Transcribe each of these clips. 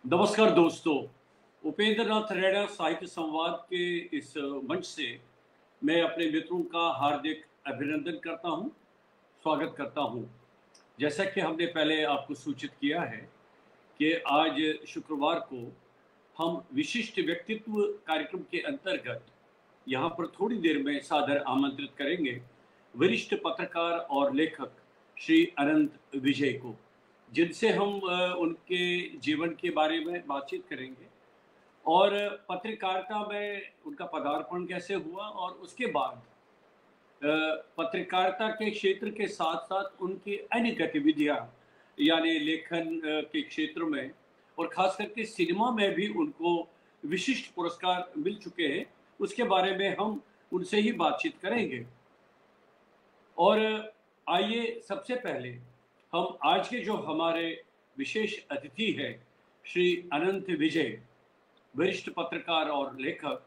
नमस्कार दोस्तों। उपेंद्र नाथ रैना साहित्य संवाद के इस मंच से मैं अपने मित्रों का हार्दिक अभिनंदन करता हूं, स्वागत करता हूं। जैसा कि हमने पहले आपको सूचित किया है कि आज शुक्रवार को हम विशिष्ट व्यक्तित्व कार्यक्रम के अंतर्गत यहाँ पर थोड़ी देर में सादर आमंत्रित करेंगे वरिष्ठ पत्रकार और लेखक श्री अनंत विजय को, जिनसे हम उनके जीवन के बारे में बातचीत करेंगे और पत्रकारिता में उनका पदार्पण कैसे हुआ और उसके बाद पत्रकारिता के क्षेत्र के साथ साथ उनकी अन्य गतिविधियां यानी लेखन के क्षेत्र में और खास करके सिनेमा में भी उनको विशिष्ट पुरस्कार मिल चुके हैं, उसके बारे में हम उनसे ही बातचीत करेंगे। और आइए सबसे पहले हम आज के जो हमारे विशेष अतिथि हैं श्री अनंत विजय, वरिष्ठ पत्रकार और लेखक,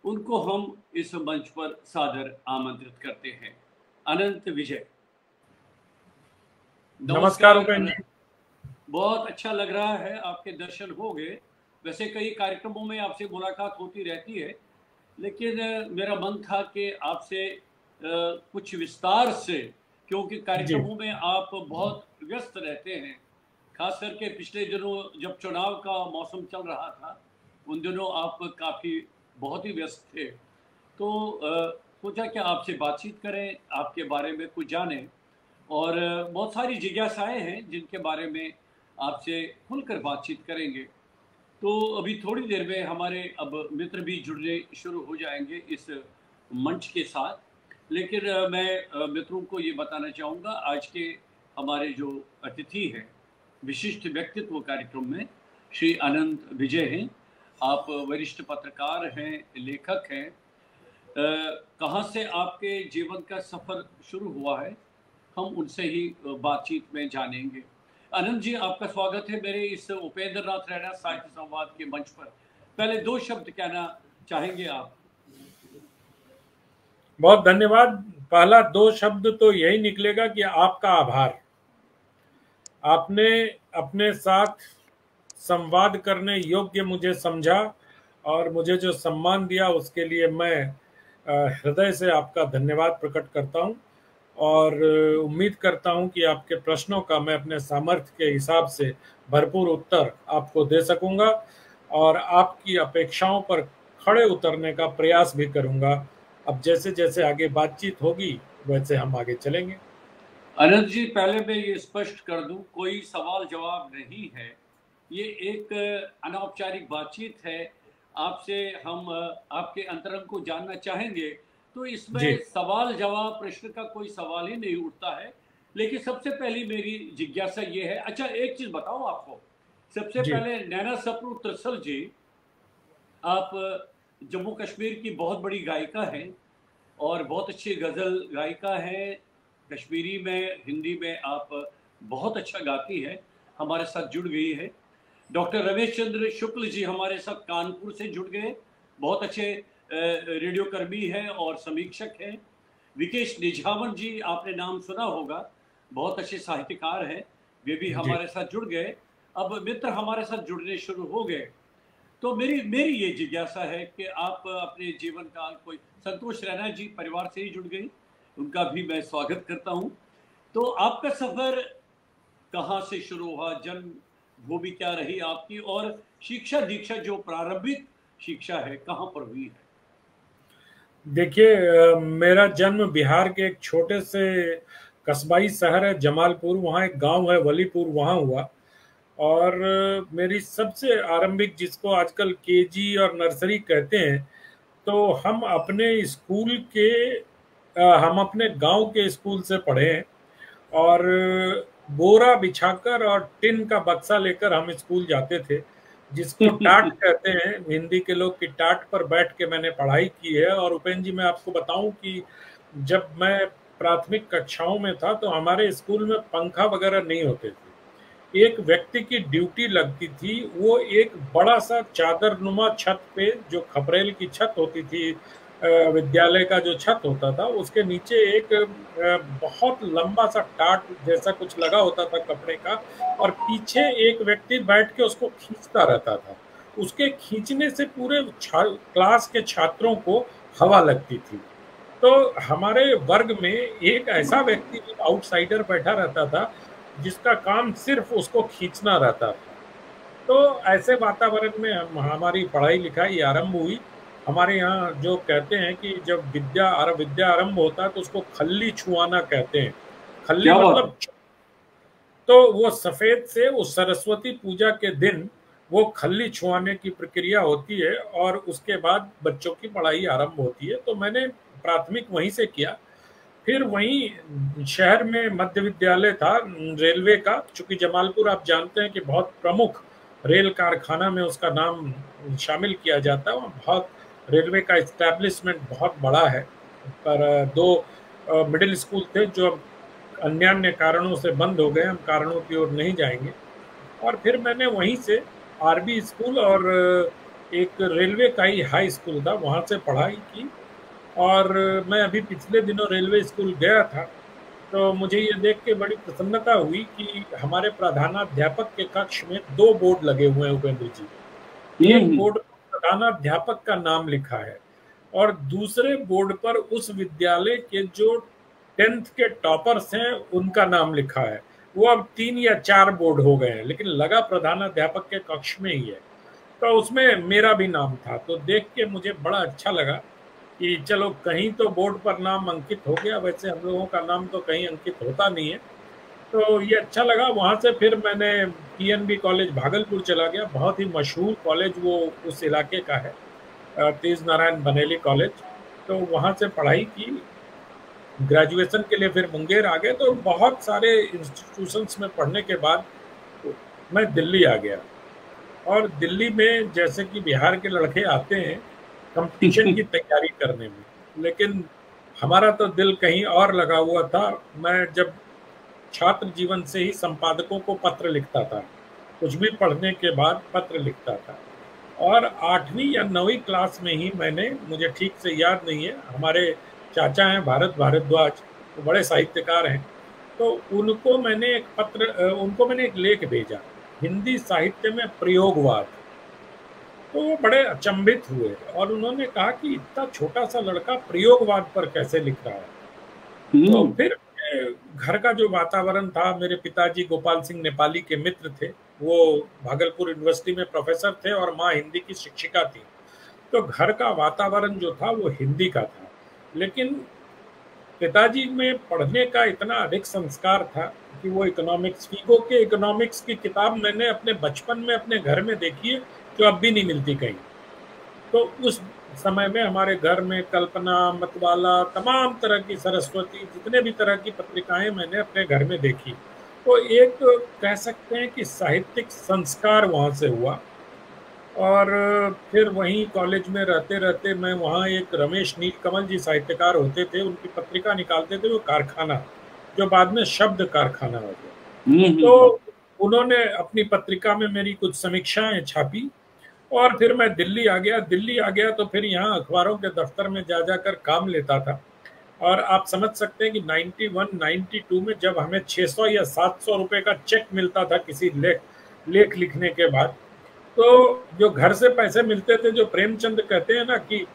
उनको हम इस मंच पर सादर आमंत्रित करते हैं। अनंत विजय, नमस्कार उपेंद्र जी। बहुत अच्छा लग रहा है, आपके दर्शन हो गए। वैसे कई कार्यक्रमों में आपसे मुलाकात होती रहती है, लेकिन मेरा मन था कि आपसे कुछ विस्तार से, क्योंकि कार्यक्रमों में आप बहुत व्यस्त रहते हैं, खास करके पिछले दिनों जब चुनाव का मौसम चल रहा था उन दिनों आप काफ़ी बहुत ही व्यस्त थे। तो सोचा कि आपसे बातचीत करें, आपके बारे में कुछ जानें और बहुत सारी जिज्ञासाएं हैं जिनके बारे में आपसे खुलकर बातचीत करेंगे। तो अभी थोड़ी देर में हमारे अब मित्र भी जुड़ने शुरू हो जाएंगे इस मंच के साथ, लेकिन मैं मित्रों को ये बताना चाहूँगा आज के हमारे जो अतिथि हैं विशिष्ट व्यक्तित्व कार्यक्रम में श्री अनंत विजय हैं। आप वरिष्ठ पत्रकार हैं, लेखक हैं। कहाँ से आपके जीवन का सफ़र शुरू हुआ है हम उनसे ही बातचीत में जानेंगे। अनंत जी, आपका स्वागत है मेरे इस उपेंद्र नाथ रैना साहित्य संवाद के मंच पर। पहले दो शब्द कहना चाहेंगे आप? बहुत धन्यवाद। पहला दो शब्द तो यही निकलेगा कि आपका आभार। आपने अपने साथ संवाद करने योग्य मुझे समझा और मुझे जो सम्मान दिया उसके लिए मैं हृदय से आपका धन्यवाद प्रकट करता हूं और उम्मीद करता हूं कि आपके प्रश्नों का मैं अपने सामर्थ्य के हिसाब से भरपूर उत्तर आपको दे सकूंगा और आपकी अपेक्षाओं पर खड़े उतरने का प्रयास भी करूंगा। अब जैसे जैसे आगे बातचीत होगी वैसे हम आगे चलेंगे। अनंत जी, पहले मैं ये स्पष्ट कर दूं, कोई सवाल जवाब नहीं है, ये एक अनौपचारिक बातचीत है। आपसे हम आपके अंतरंग को जानना चाहेंगे, तो इसमें सवाल जवाब प्रश्न का कोई सवाल ही नहीं उठता है। लेकिन सबसे पहली मेरी जिज्ञासा ये है, अच्छा एक चीज़ बताऊं आपको, सबसे पहले नैना सप्रू त्रिसल जी, आप जम्मू कश्मीर की बहुत बड़ी गायिका हैं और बहुत अच्छी गज़ल गायिका हैं। कश्मीरी में, हिंदी में आप बहुत अच्छा गाती हैं, हमारे साथ जुड़ गई है। डॉक्टर रमेश चंद्र शुक्ल जी हमारे साथ कानपुर से जुड़ गए, बहुत अच्छे रेडियो कर्मी हैं और समीक्षक हैं। विकेश निझावन जी, आपने नाम सुना होगा, बहुत अच्छे साहित्यकार हैं, वे भी हमारे साथ जुड़ गए। अब मित्र हमारे साथ जुड़ने शुरू हो गए। तो मेरी ये जिज्ञासा है कि आप अपने जीवन काल, कोई संतोष रैना जी परिवार से ही जुड़ गई, उनका भी मैं स्वागत करता हूं। तो आपका सफर कहाँ से शुरू हुआ, जन्म भूमि क्या रही आपकी, और शिक्षा दीक्षा जो प्रारंभिक शिक्षा है कहाँ पर हुई है? देखिए, मेरा जन्म बिहार के एक छोटे से कस्बाई शहर है जमालपुर, वहाँ एक गांव है वलीपुर, वहाँ हुआ। और मेरी सबसे आरंभिक, जिसको आजकल केजी और नर्सरी कहते हैं, तो हम अपने गांव के स्कूल से पढ़े हैं और बोरा बिछाकर और टिन का बक्सा लेकर हम स्कूल जाते थे, जिसको टाट कहते हैं हिंदी के लोग, की टाट पर बैठ के मैंने पढ़ाई की है। और उपेंद्र जी, मैं आपको बताऊं कि जब मैं प्राथमिक कक्षाओं में था तो हमारे स्कूल में पंखा वगैरह नहीं होते थे। एक व्यक्ति की ड्यूटी लगती थी, वो एक बड़ा सा चादर नुमा छत पे, जो खपरेल की छत होती थी विद्यालय का जो छत होता था उसके नीचे एक बहुत लंबा सा टाट जैसा कुछ लगा होता था कपड़े का, और पीछे एक व्यक्ति बैठ के उसको खींचता रहता था। उसके खींचने से पूरे क्लास के छात्रों को हवा लगती थी। तो हमारे वर्ग में एक ऐसा व्यक्ति आउटसाइडर बैठा रहता था जिसका काम सिर्फ उसको खींचना रहता था। तो ऐसे वातावरण में हमारी पढ़ाई लिखाई आरंभ हुई। हमारे यहाँ जो कहते हैं कि जब विद्या आरंभ होता है तो उसको खल्ली छुआना कहते हैं। खल्ली क्या बात मतलब, तो वो सफेद से उस सरस्वती पूजा के दिन वो खल्ली छुआने की प्रक्रिया होती है और उसके बाद बच्चों की पढ़ाई आरंभ होती है। तो मैंने प्राथमिक वहीं से किया। फिर वहीं शहर में मध्य विद्यालय था रेलवे का, चूंकि जमालपुर आप जानते हैं कि बहुत प्रमुख रेल कारखाना में उसका नाम शामिल किया जाता है। वहाँ बहुत रेलवे का इस्टेब्लिशमेंट बहुत बड़ा है। पर दो मिडिल स्कूल थे जो अब अन्य कारणों से बंद हो गए, हम कारणों की ओर नहीं जाएंगे। और फिर मैंने वहीं से आरबी स्कूल और एक रेलवे का ही हाई स्कूल था वहाँ से पढ़ाई की। और मैं अभी पिछले दिनों रेलवे स्कूल गया था तो मुझे ये देख के बड़ी प्रसन्नता हुई कि हमारे प्रधानाध्यापक के कक्ष में 2 बोर्ड लगे हुए हैं उपेंद्र जी। एक हम्म। बोर्ड पर प्रधानाध्यापक का नाम लिखा है और दूसरे बोर्ड पर उस विद्यालय के जो 10th के टॉपर्स हैं उनका नाम लिखा है। वो अब 3 या 4 बोर्ड हो गए हैं लेकिन लगा प्रधानाध्यापक के कक्ष में ही है। तो उसमें मेरा भी नाम था। तो देख के मुझे बड़ा अच्छा लगा कि चलो कहीं तो बोर्ड पर नाम अंकित हो गया। वैसे हम लोगों का नाम तो कहीं अंकित होता नहीं है। तो ये अच्छा लगा। वहाँ से फिर मैंने पीएनबी कॉलेज भागलपुर चला गया। बहुत ही मशहूर कॉलेज वो उस इलाके का है, तेज नारायण बनेली कॉलेज। तो वहाँ से पढ़ाई की। ग्रेजुएशन के लिए फिर मुंगेर आ गए। तो बहुत सारे इंस्टीट्यूशंस में पढ़ने के बाद मैं दिल्ली आ गया। और दिल्ली में जैसे कि बिहार के लड़के आते हैं कंपटीशन की तैयारी करने में, लेकिन हमारा तो दिल कहीं और लगा हुआ था। मैं जब छात्र जीवन से ही संपादकों को पत्र लिखता था, कुछ भी पढ़ने के बाद पत्र लिखता था। और 8वीं या 9वीं क्लास में ही मैंने, मुझे ठीक से याद नहीं है, हमारे चाचा हैं भारत भारद्वाज, वो बड़े साहित्यकार हैं। तो उनको मैंने एक लेख भेजा, हिंदी साहित्य में प्रयोगवाद। तो वो बड़े अचंभित हुए और उन्होंने कहा कि इतना छोटा सा लड़का प्रयोगवाद पर कैसे लिख रहा है। तो हम्म। फिर घर का जो वातावरण था, मेरे पिताजी गोपाल सिंह नेपाली के मित्र थे, वो भागलपुर यूनिवर्सिटी में प्रोफेसर थे और माँ हिंदी की शिक्षिका थी। तो घर का वातावरण जो था वो हिंदी का था। लेकिन पिताजी में पढ़ने का इतना अधिक संस्कार था कि वो इकोनॉमिक्स, फीगो के इकोनॉमिक्स की किताब मैंने अपने बचपन में अपने घर में देखी है, जो अब भी नहीं मिलती कहीं। तो उस समय में हमारे घर में कल्पना, मतवाला, तमाम तरह की, सरस्वती, जितने भी तरह की पत्रिकाएं मैंने अपने घर में देखी। तो एक कह सकते हैं कि साहित्यिक संस्कार वहाँ से हुआ। और फिर वहीं कॉलेज में रहते रहते मैं वहाँ एक रमेश नीलकमल जी साहित्यकार होते थे, उनकी पत्रिका निकालते थे वो कारखाना, जो बाद में शब्द कारखाना हो गया। तो उन्होंने अपनी पत्रिका में मेरी कुछ समीक्षाएं छापी। और फिर मैं दिल्ली आ गया तो फिर यहाँ अखबारों के दफ्तर में जा जाकर काम लेता था। और आप समझ सकते हैं कि 91 92 में जब हमें 600 या 700 रुपए का चेक मिलता था किसी लेख लिखने के बाद, तो जो घर से पैसे मिलते थे, जो प्रेमचंद कहते हैं ना कि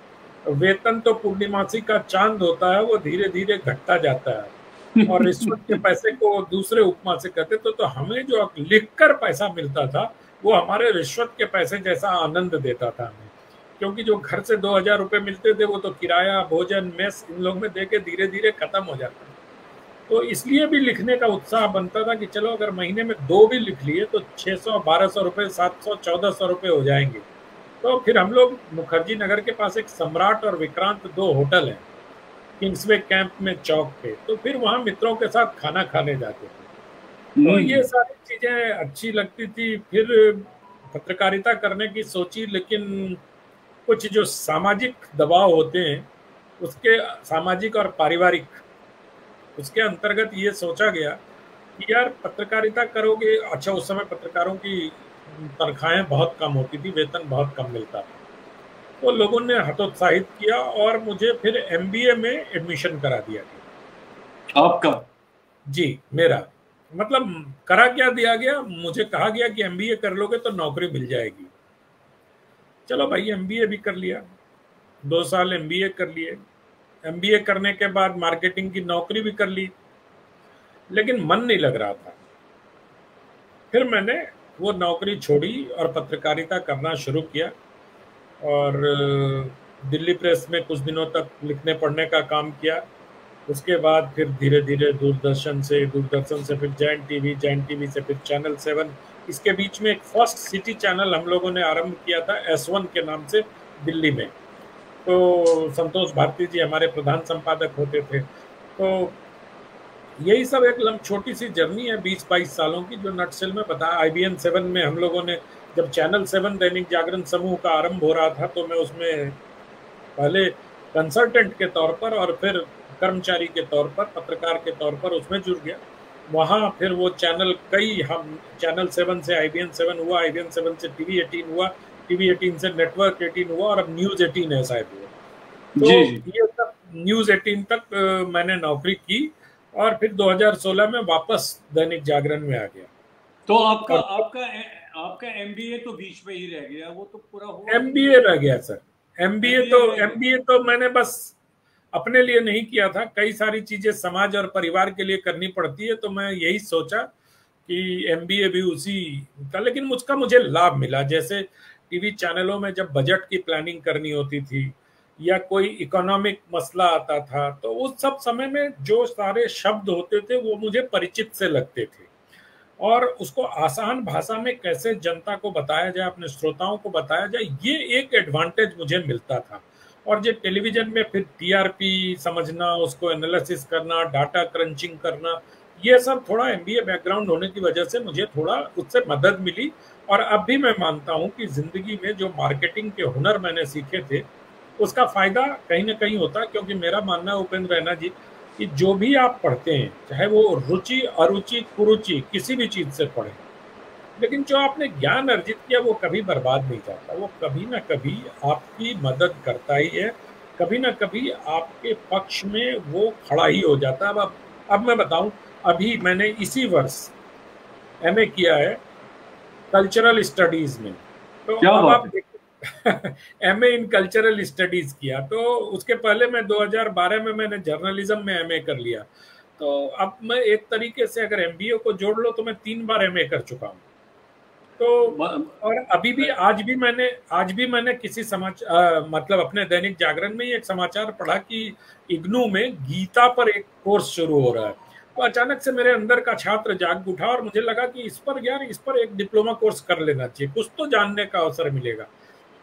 वेतन तो पूर्णिमासी का चांद होता है, वो धीरे धीरे घटता जाता है। और रिश्वत के पैसे को दूसरे उपमा से कहते तो हमें जो लिखकर पैसा मिलता था वो हमारे रिश्वत के पैसे जैसा आनंद देता था हमें। क्योंकि जो घर से 2000 रुपए मिलते थे वो तो किराया, भोजन, मेस इन लोग में देके धीरे धीरे खत्म हो जाता था। तो इसलिए भी लिखने का उत्साह बनता था कि चलो अगर महीने में 2 भी लिख लिए तो 600 1200 रुपए, 700 1400 रुपए हो जाएंगे। तो फिर हम लोग मुखर्जी नगर के पास एक सम्राट और विक्रांत 2 होटल हैं किंग्सवे कैंप में चौक पे, तो फिर वहाँ मित्रों के साथ खाना खाने जाते थे। तो ये सारी चीजें अच्छी लगती थी। फिर पत्रकारिता करने की सोची, लेकिन कुछ जो सामाजिक दबाव होते हैं उसके, सामाजिक और पारिवारिक, उसके अंतर्गत ये सोचा गया कि यार पत्रकारिता करोगे। अच्छा, उस समय पत्रकारों की तनख्वाहें बहुत कम होती थी, वेतन बहुत कम मिलता था। तो लोगों ने हतोत्साहित किया और मुझे फिर एमबीए में एडमिशन करा दिया गया। आपका? जी, मेरा मतलब करा क्या दिया गया, मुझे कहा गया कि एमबीए कर लोगे तो नौकरी मिल जाएगी। चलो भाई, एमबीए भी कर लिया, 2 साल एमबीए कर लिए। एमबीए करने के बाद मार्केटिंग की नौकरी भी कर ली, लेकिन मन नहीं लग रहा था। फिर मैंने वो नौकरी छोड़ी और पत्रकारिता करना शुरू किया, और दिल्ली प्रेस में कुछ दिनों तक लिखने पढ़ने का काम किया। उसके बाद फिर धीरे धीरे दूरदर्शन से फिर जैन टीवी से फिर चैनल 7। इसके बीच में एक फर्स्ट सिटी चैनल हम लोगों ने आरंभ किया था S1 के नाम से, दिल्ली में। तो संतोष भारती जी हमारे प्रधान संपादक होते थे। तो यही सब एक छोटी सी जर्नी है 20-22 सालों की, जो नटसेल में बताया। IBN 7 में हम लोगों ने, जब चैनल 7 दैनिक जागरण समूह का आरंभ हो रहा था, तो मैं उसमें पहले कंसल्टेंट के तौर पर और फिर कर्मचारी के तौर पर, पत्रकार के तौर पर उसमें जुड़ गया। वहाँ फिर वो चैनल हम चैनल 7 से IBN 7 हुआ, IBN 7 से TV18 हुआ, TV18 से Network 18 हुआ, और अब News 18 है शायद वो। तो जी जी। ये सब News 18 तक मैंने नौकरी की, और फिर 2016 में वापस दैनिक जागरण में आ गया। तो आपका और आपका आपका एमबीए तो बीच में ही रह गया, वो तो पूरा हुआ ही नहीं। एमबीए रह गया सर। एमबीए एमबीए तो रह गया। एमबीए तो मैंने बस अपने लिए नहीं किया था, कई सारी चीजें समाज और परिवार के लिए करनी पड़ती है, तो मैं यही सोचा कि एमबीए भी उसी का। लेकिन मुझे लाभ मिला, जैसे टीवी चैनलों में जब बजट की प्लानिंग करनी होती थी या कोई इकोनॉमिक मसला आता था, तो उस सब समय में जो सारे शब्द होते थे वो मुझे परिचित से लगते थे, और उसको आसान भाषा में कैसे जनता को बताया जाए, अपने श्रोताओं को बताया जाए, ये एक एडवांटेज मुझे मिलता था। और जो टेलीविजन में फिर टीआरपी समझना, उसको एनालिसिस करना, डाटा क्रंचिंग करना, ये सब थोड़ा एमबीए बैकग्राउंड होने की वजह से मुझे थोड़ा उससे मदद मिली। और अब भी मैं मानता हूं कि जिंदगी में जो मार्केटिंग के हुनर मैंने सीखे थे, उसका फायदा कहीं ना कहीं होता है। क्योंकि मेरा मानना है उपेंद्र रैना जी, कि जो भी आप पढ़ते हैं, चाहे वो रुचि अरुचि कुरुचि किसी भी चीज से पढ़े, लेकिन जो आपने ज्ञान अर्जित किया वो कभी बर्बाद नहीं जाता, वो कभी ना कभी आपकी मदद करता ही है, कभी ना कभी आपके पक्ष में वो खड़ा ही हो जाता है। अब मैं बताऊं, अभी मैंने इसी वर्ष एमए किया है कल्चरल स्टडीज में। तो क्या अब बात आप है। देखिए, एमए इन कल्चरल स्टडीज किया, तो उसके पहले मैं 2012 में मैंने जर्नलिज्म में एमए कर लिया। तो अब मैं एक तरीके से अगर एमबीए को जोड़ लो तो मैं 3 बार एमए कर चुका हूँ। तो म- और अभी भी, आज भी मैंने किसी मतलब अपने दैनिक जागरण में ही एक समाचार पढ़ा कि इग्नू में गीता पर एक कोर्स शुरू हो रहा है। तो अचानक से मेरे अंदर का छात्र जाग उठा, और मुझे लगा कि इस पर एक डिप्लोमा कोर्स कर लेना चाहिए, कुछ तो जानने का अवसर मिलेगा।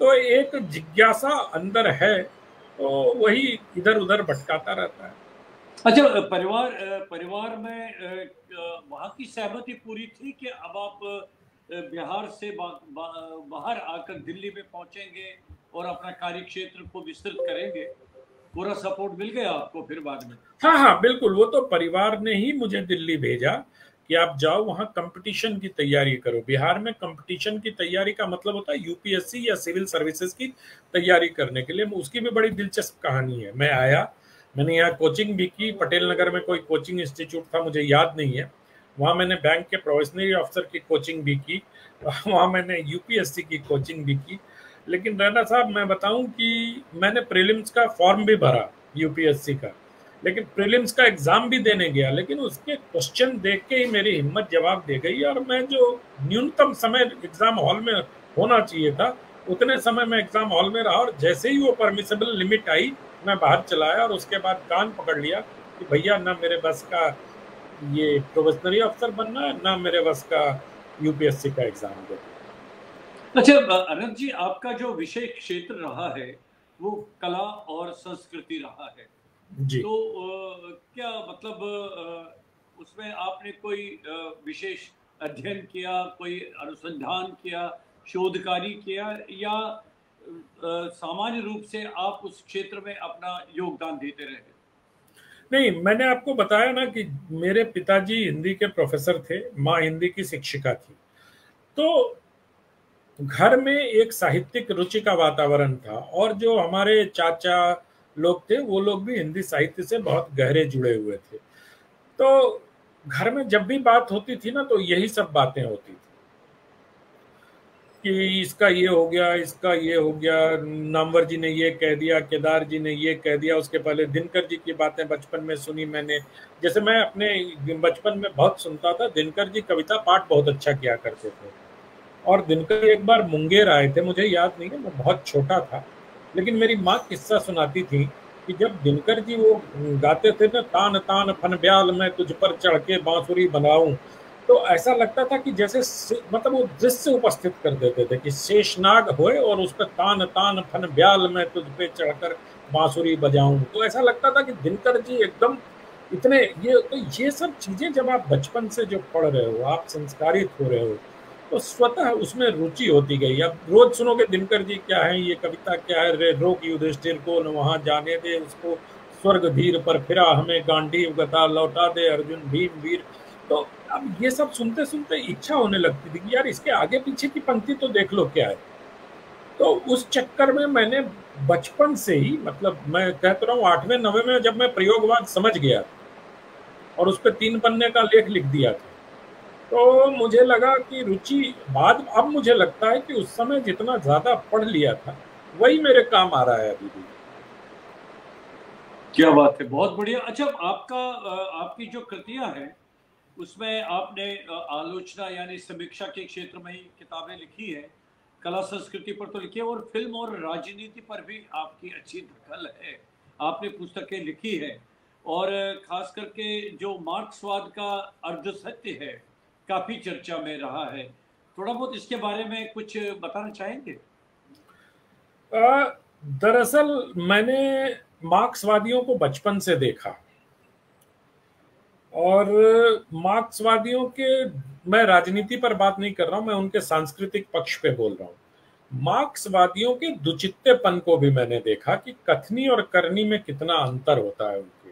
तो एक जिज्ञासा अंदर है, तो वही इधर उधर भटकाता रहता है। अच्छा, परिवार में वहाँ की सहमति पूरी थी कि अब आप बिहार से बाहर आकर दिल्ली में पहुंचेंगे और अपना कार्य क्षेत्र को विस्तृत करेंगे? पूरा सपोर्ट मिल गया आपको फिर बाद में? हाँ हाँ बिल्कुल, वो तो परिवार ने ही मुझे दिल्ली भेजा कि आप जाओ वहाँ कंपटीशन की तैयारी करो। बिहार में कंपटीशन की तैयारी का मतलब होता है यूपीएससी या सिविल सर्विसेज की तैयारी करने के लिए। उसकी भी बड़ी दिलचस्प कहानी है। मैं आया, मैंने यहाँ कोचिंग भी की, पटेल नगर में कोई कोचिंग इंस्टीट्यूट था, मुझे याद नहीं है। वहाँ मैंने बैंक के प्रोबेशनरी ऑफिसर की कोचिंग भी की, वहाँ मैंने यूपीएससी की कोचिंग भी की। लेकिन रैना साहब, मैं बताऊं कि मैंने प्रीलिम्स का फॉर्म भी भरा यूपीएससी का, लेकिन प्रीलिम्स का एग्जाम भी देने गया, लेकिन उसके क्वेश्चन देख के ही मेरी हिम्मत जवाब दे गई, और मैं जो न्यूनतम समय एग्जाम हॉल में होना चाहिए था, उतने समय में एग्जाम हॉल में रहा, और जैसे ही वो परमिसेबल लिमिट आई, मैं बाहर चला आया। और उसके बाद कान पकड़ लिया कि भैया, ना मेरे बस का ये प्रोबेशनरी अफसर बनना है, ना मेरे बस का यूपीएससी का एग्जाम देना। अच्छा, अनंत जी, आपका जो विषय क्षेत्र रहा है वो कला और संस्कृति रहा है। जी तो क्या मतलब उसमें आपने कोई विशेष अध्ययन किया, कोई अनुसंधान किया, शोध कार्य किया, या सामान्य रूप से आप उस क्षेत्र में अपना योगदान देते रहे? नहीं, मैंने आपको बताया ना कि मेरे पिताजी हिंदी के प्रोफेसर थे, माँ हिंदी की शिक्षिका थी। तो घर में एक साहित्यिक रुचि का वातावरण था, और जो हमारे चाचा लोग थे वो लोग भी हिंदी साहित्य से बहुत गहरे जुड़े हुए थे। तो घर में जब भी बात होती थी ना, तो यही सब बातें होती थी कि इसका ये हो गया, इसका ये हो गया, नामवर जी ने ये कह दिया, केदार जी ने ये कह दिया। उसके पहले दिनकर जी की बातें बचपन में सुनी मैंने। जैसे मैं अपने बचपन में बहुत सुनता था, दिनकर जी कविता पाठ बहुत अच्छा किया करते थे। और दिनकर एक बार मुंगेर आए थे, मुझे याद नहीं है, मैं बहुत छोटा था, लेकिन मेरी माँ किस्सा सुनाती थी कि जब दिनकर जी वो गाते थे ना, तान तान फन ब्याल मैं तुझ पर चढ़ के बांसुरी बनाऊं, तो ऐसा लगता था कि जैसे मतलब वो दृश्य उपस्थित कर देते थे कि शेषनाग होए और उस पर तान तान फन ब्याल मैं तुझ पे चढ़कर बांसुरी बजाऊं। तो ऐसा लगता था कि दिनकर जी एकदम इतने ये, तो ये सब चीजें जब आप बचपन से जो पढ़ रहे हो, आप संस्कारित हो रहे हो, तो स्वतः उसमें रुचि होती गई। अब रोज सुनोगे दिनकर जी क्या है, ये कविता क्या है, रे रोक युधिष्ठिर को न वहां जाने दे उसको, स्वर्ग धीर पर फिरा हमें गांडीव गदा लौटा दे अर्जुन भीम वीर। तो अब ये सब सुनते सुनते इच्छा होने लगती थी कि यार इसके आगे पीछे की पंक्ति तो देख लो क्या है। तो उस चक्कर में मैंने बचपन से ही, मतलब मैं कहता रहा हूँ 8वें 9वें में जब मैं प्रयोगवाद समझ गया और उस पर 3 पन्ने का लेख लिख दिया था, तो मुझे लगा कि रुचि, बाद अब मुझे लगता है कि उस समय जितना ज्यादा पढ़ लिया था वही मेरे काम आ रहा है अभी भी। क्या बात है, बहुत बढ़िया। अच्छा, आपकी जो कृतियां हैं उसमें आपने आलोचना यानी समीक्षा के क्षेत्र में ही किताबें लिखी है, कला संस्कृति पर तो लिखी है, और फिल्म और राजनीति पर भी आपकी अच्छी दखल है, आपने पुस्तकें लिखी है। और खास करके जो मार्क्सवाद का अर्ध सत्य है काफ़ी चर्चा में रहा है। थोड़ा बहुत इसके बारे में कुछ बताना चाहेंगे? दरअसल मैंने मार्क्सवादियों को बचपन से देखा, और मार्क्सवादियों के, मैं राजनीति पर बात नहीं कर रहा हूं, मैं उनके सांस्कृतिक पक्ष पे बोल रहा हूं। मार्क्सवादियों के दुचित्तेपन को भी मैंने देखा कि कथनी और करनी में कितना अंतर होता है उनके।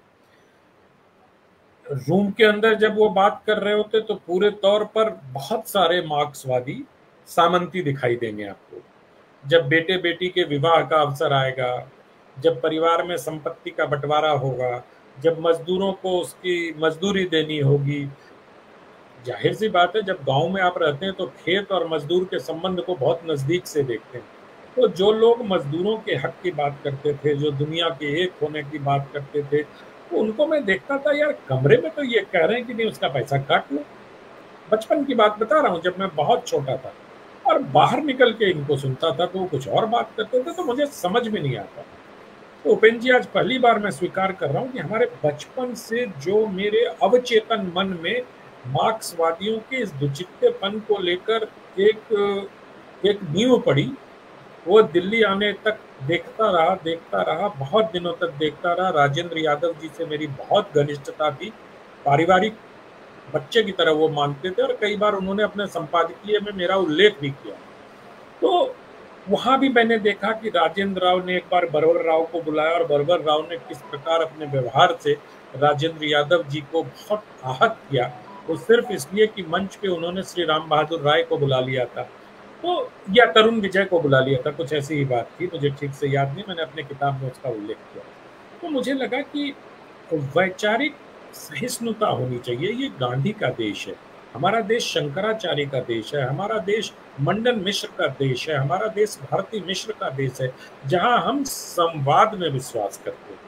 रूम के अंदर जब वो बात कर रहे होते तो पूरे तौर पर बहुत सारे मार्क्सवादी सामंती दिखाई देंगे आपको। जब बेटे बेटी के विवाह का अवसर आएगा, जब परिवार में संपत्ति का बंटवारा होगा, जब मजदूरों को उसकी मजदूरी देनी होगी, जाहिर सी बात है जब गांव में आप रहते हैं तो खेत और मजदूर के संबंध को बहुत नजदीक से देखते हैं। तो जो लोग मजदूरों के हक की बात करते थे, जो दुनिया के एक होने की बात करते थे, तो उनको मैं देखता था यार कमरे में तो ये कह रहे हैं कि नहीं उसका पैसा काट लो। बचपन की बात बता रहा हूँ, जब मैं बहुत छोटा था, और बाहर निकल के इनको सुनता था तो वो कुछ और बात करते थे, तो मुझे समझ में नहीं आता। तो उपेंद्र जी, आज पहली बार मैं स्वीकार कर रहा हूँ कि हमारे बचपन से जो मेरे अवचेतन मन में मार्क्सवादियों के इस दुचित्तेपन को लेकर एक एक नींव पड़ी, वो दिल्ली आने तक देखता रहा, बहुत दिनों तक देखता रहा। राजेंद्र यादव जी से मेरी बहुत घनिष्ठता थी, पारिवारिक बच्चे की तरह वो मानते थे, और कई बार उन्होंने अपने संपादकीय में मेरा उल्लेख भी किया। तो वहां भी मैंने देखा कि राजेंद्र राव ने एक बार बरवर राव को बुलाया, और बरवर राव ने किस प्रकार अपने व्यवहार से राजेंद्र यादव जी को बहुत आहत किया, वो सिर्फ इसलिए कि मंच पे उन्होंने श्री राम बहादुर राय को बुला लिया था, तो या तरुण विजय को बुला लिया था, कुछ ऐसी ही बात थी, मुझे ठीक से याद नहीं, मैंने अपने किताब में उसका उल्लेख किया। तो मुझे लगा कि वैचारिक सहिष्णुता होनी चाहिए। ये गांधी का देश है, हमारा देश शंकराचार्य का देश है, हमारा देश मंडन मिश्र का देश है, हमारा देश भारती मिश्र का देश है, जहां हम संवाद में विश्वास करते हैं।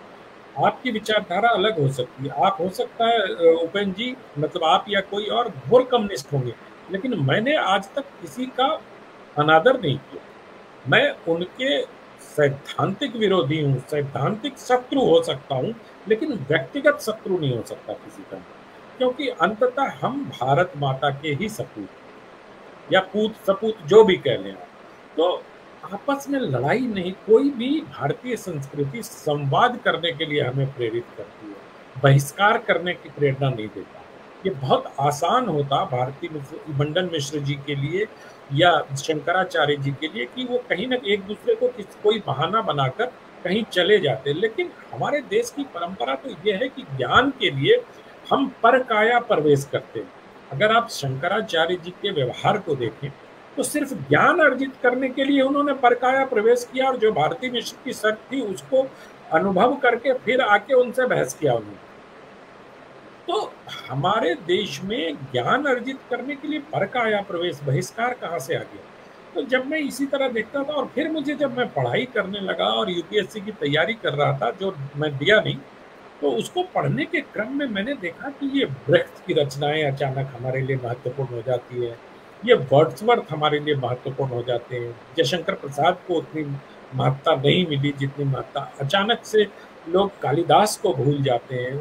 आपकी विचारधारा अलग हो सकती है, आप हो सकता है उपेंद्र जी, मतलब आप या कोई और घोर कम्युनिस्ट होंगे, लेकिन मैंने आज तक किसी का अनादर नहीं किया। मैं उनके सैद्धांतिक विरोधी हूँ, सैद्धांतिक शत्रु हो सकता हूँ, लेकिन व्यक्तिगत शत्रु नहीं हो सकता किसी का, क्योंकि अंततः हम भारत माता के ही सपूत या पूत सपूत जो भी कह लें आप। तो आपस में लड़ाई नहीं, कोई भी भारतीय संस्कृति संवाद करने के लिए हमें प्रेरित करती है, बहिष्कार करने की प्रेरणा नहीं देता। ये बहुत आसान होता भारती मंडन मिश्र जी के लिए या शंकराचार्य जी के लिए कि वो कहीं ना एक दूसरे को कोई बहाना बनाकर कहीं चले जाते, लेकिन हमारे देश की परंपरा तो ये है कि ज्ञान के लिए हम पर काया प्रवेश करते हैं। अगर आप शंकराचार्य जी के व्यवहार को देखें तो सिर्फ ज्ञान अर्जित करने के लिए उन्होंने परकाया प्रवेश किया, और जो भारती मिश्र की शर्त थी उसको अनुभव करके फिर आके उनसे बहस किया उन्होंने। तो हमारे देश में ज्ञान अर्जित करने के लिए परकाया प्रवेश, बहिष्कार कहाँ से आ गया? तो जब मैं इसी तरह देखता था, और फिर मुझे जब मैं पढ़ाई करने लगा और यूपीएससी की तैयारी कर रहा था, जो मैं दिया नहीं, तो उसको पढ़ने के क्रम में मैंने देखा कि ये ब्रेख्त की रचनाएं अचानक हमारे लिए महत्वपूर्ण हो जाती है, ये वर्ड्सवर्थ हमारे लिए महत्वपूर्ण हो जाते हैं। जयशंकर प्रसाद को उतनी महत्ता नहीं मिली जितनी महत्ता, अचानक से लोग कालिदास को भूल जाते हैं,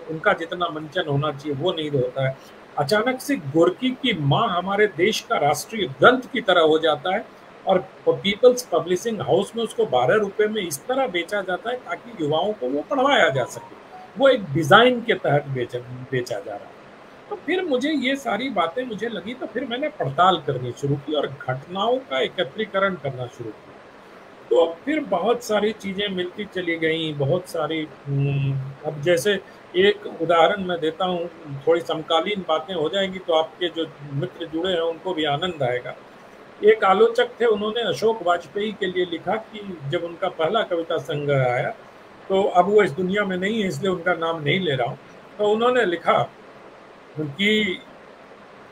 उनका जितना मंचन होना चाहिए वो नहीं होता है। अचानक से गोरकी की माँ हमारे देश का राष्ट्रीय ग्रंथ की तरह हो जाता है, और पीपल्स पब्लिशिंग हाउस में उसको 12 रुपए में इस तरह बेचा जाता है ताकि युवाओं को वो पढ़वाया जा सके। वो एक डिजाइन के तहत बेचा जा रहा है। तो फिर मुझे ये सारी बातें मुझे लगी, तो फिर मैंने पड़ताल करनी शुरू की और घटनाओं का एकत्रीकरण करना शुरू किया। तो फिर बहुत सारी चीजें मिलती चली गई, बहुत सारी अब जैसे एक उदाहरण मैं देता हूँ, थोड़ी समकालीन बातें हो जाएंगी तो आपके जो मित्र जुड़े हैं उनको भी आनंद आएगा। एक आलोचक थे, उन्होंने अशोक वाजपेयी के लिए लिखा कि जब उनका पहला कविता संग्रह आया, तो अब वो इस दुनिया में नहीं है इसलिए उनका नाम नहीं ले रहा हूँ, तो उन्होंने लिखा कि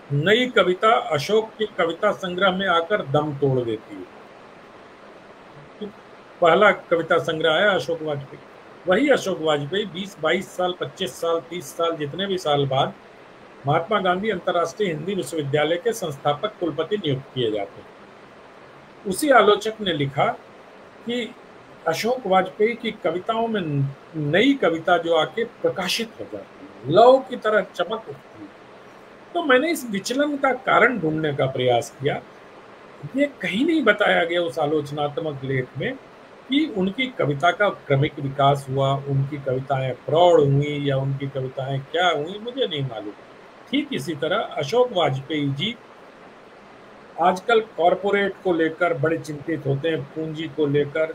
नई कविता अशोक के कविता संग्रह में आकर दम तोड़ देती है। तो पहला कविता संग्रह आया अशोक वाजपेयी, वही अशोक वाजपेयी 20-22 साल, 25 साल, 30 साल, जितने भी साल बाद महात्मा गांधी अंतर्राष्ट्रीय हिंदी विश्वविद्यालय के संस्थापक कुलपति नियुक्त किए जाते हैं। उसी आलोचक ने लिखा कि अशोक वाजपेयी की कविताओं में नई कविता जो आके प्रकाशित हो जाती है, लौ की तरह चमक उठती है। तो मैंने इस विचलन का कारण ढूंढने का प्रयास किया। ये कहीं नहीं बताया गया उस आलोचनात्मक लेख में कि उनकी कविता का क्रमिक विकास हुआ, उनकी कविताएं प्रौढ़ हुई या उनकी कविताएं क्या हुई, मुझे नहीं मालूम। ठीक इसी तरह अशोक वाजपेयी जी आजकल कॉरपोरेट को लेकर बड़े चिंतित होते हैं, पूंजी को लेकर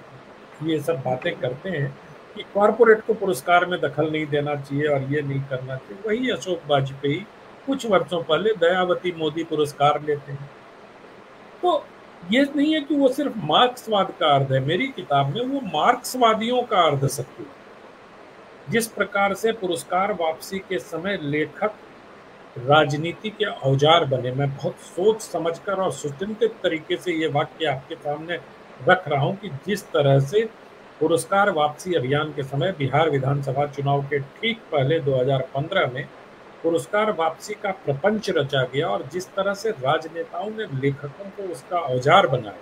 ये सब बातें करते हैं कि कॉरपोरेट को पुरस्कार में दखल नहीं देना चाहिए और ये नहीं करना चाहिए। वही अशोक वाजपेयी कुछ वर्षों पहले दयावती मोदी पुरस्कार लेते हैं। तो ये नहीं है कि वो सिर्फ मार्क्सवाद का अर्थ है, मेरी किताब में वो मार्क्सवादियों का अर्ध सत्य है। जिस प्रकार से पुरस्कार वापसी के समय लेखक राजनीति के औजार बने, मैं बहुत सोच समझकर और सुचिंतित तरीके से ये वाक्य आपके सामने रख रहा हूं कि जिस तरह से पुरस्कार वापसी अभियान के समय बिहार विधानसभा चुनाव के ठीक पहले 2015 में पुरस्कार वापसी का प्रपंच रचा गया, और जिस तरह से राजनेताओं ने लेखकों को उसका औजार बनाया,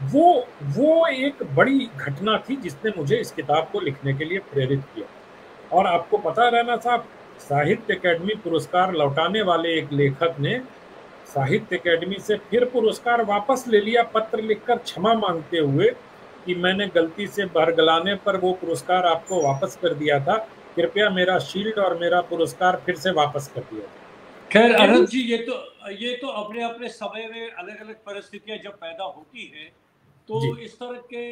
वो एक बड़ी घटना थी जिसने मुझे इस किताब को लिखने के लिए प्रेरित किया। और आपको पता रहना साहब, साहित्य अकेडमी पुरस्कार लौटाने वाले एक लेखक ने साहित्य अकेडमी से फिर पुरस्कार वापस ले लिया, पत्र लिखकर क्षमा मांगते हुए कि मैंने गलती से बरगलाने पर वो पुरस्कार आपको वापस कर दिया था, कृपया मेरा शील्ड और मेरा पुरस्कार फिर से वापस कर दिया। खैर अनंत जी, ये तो अपने अपने समय में अलग अलग परिस्थितियां जब पैदा होती हैं तो इस तरह के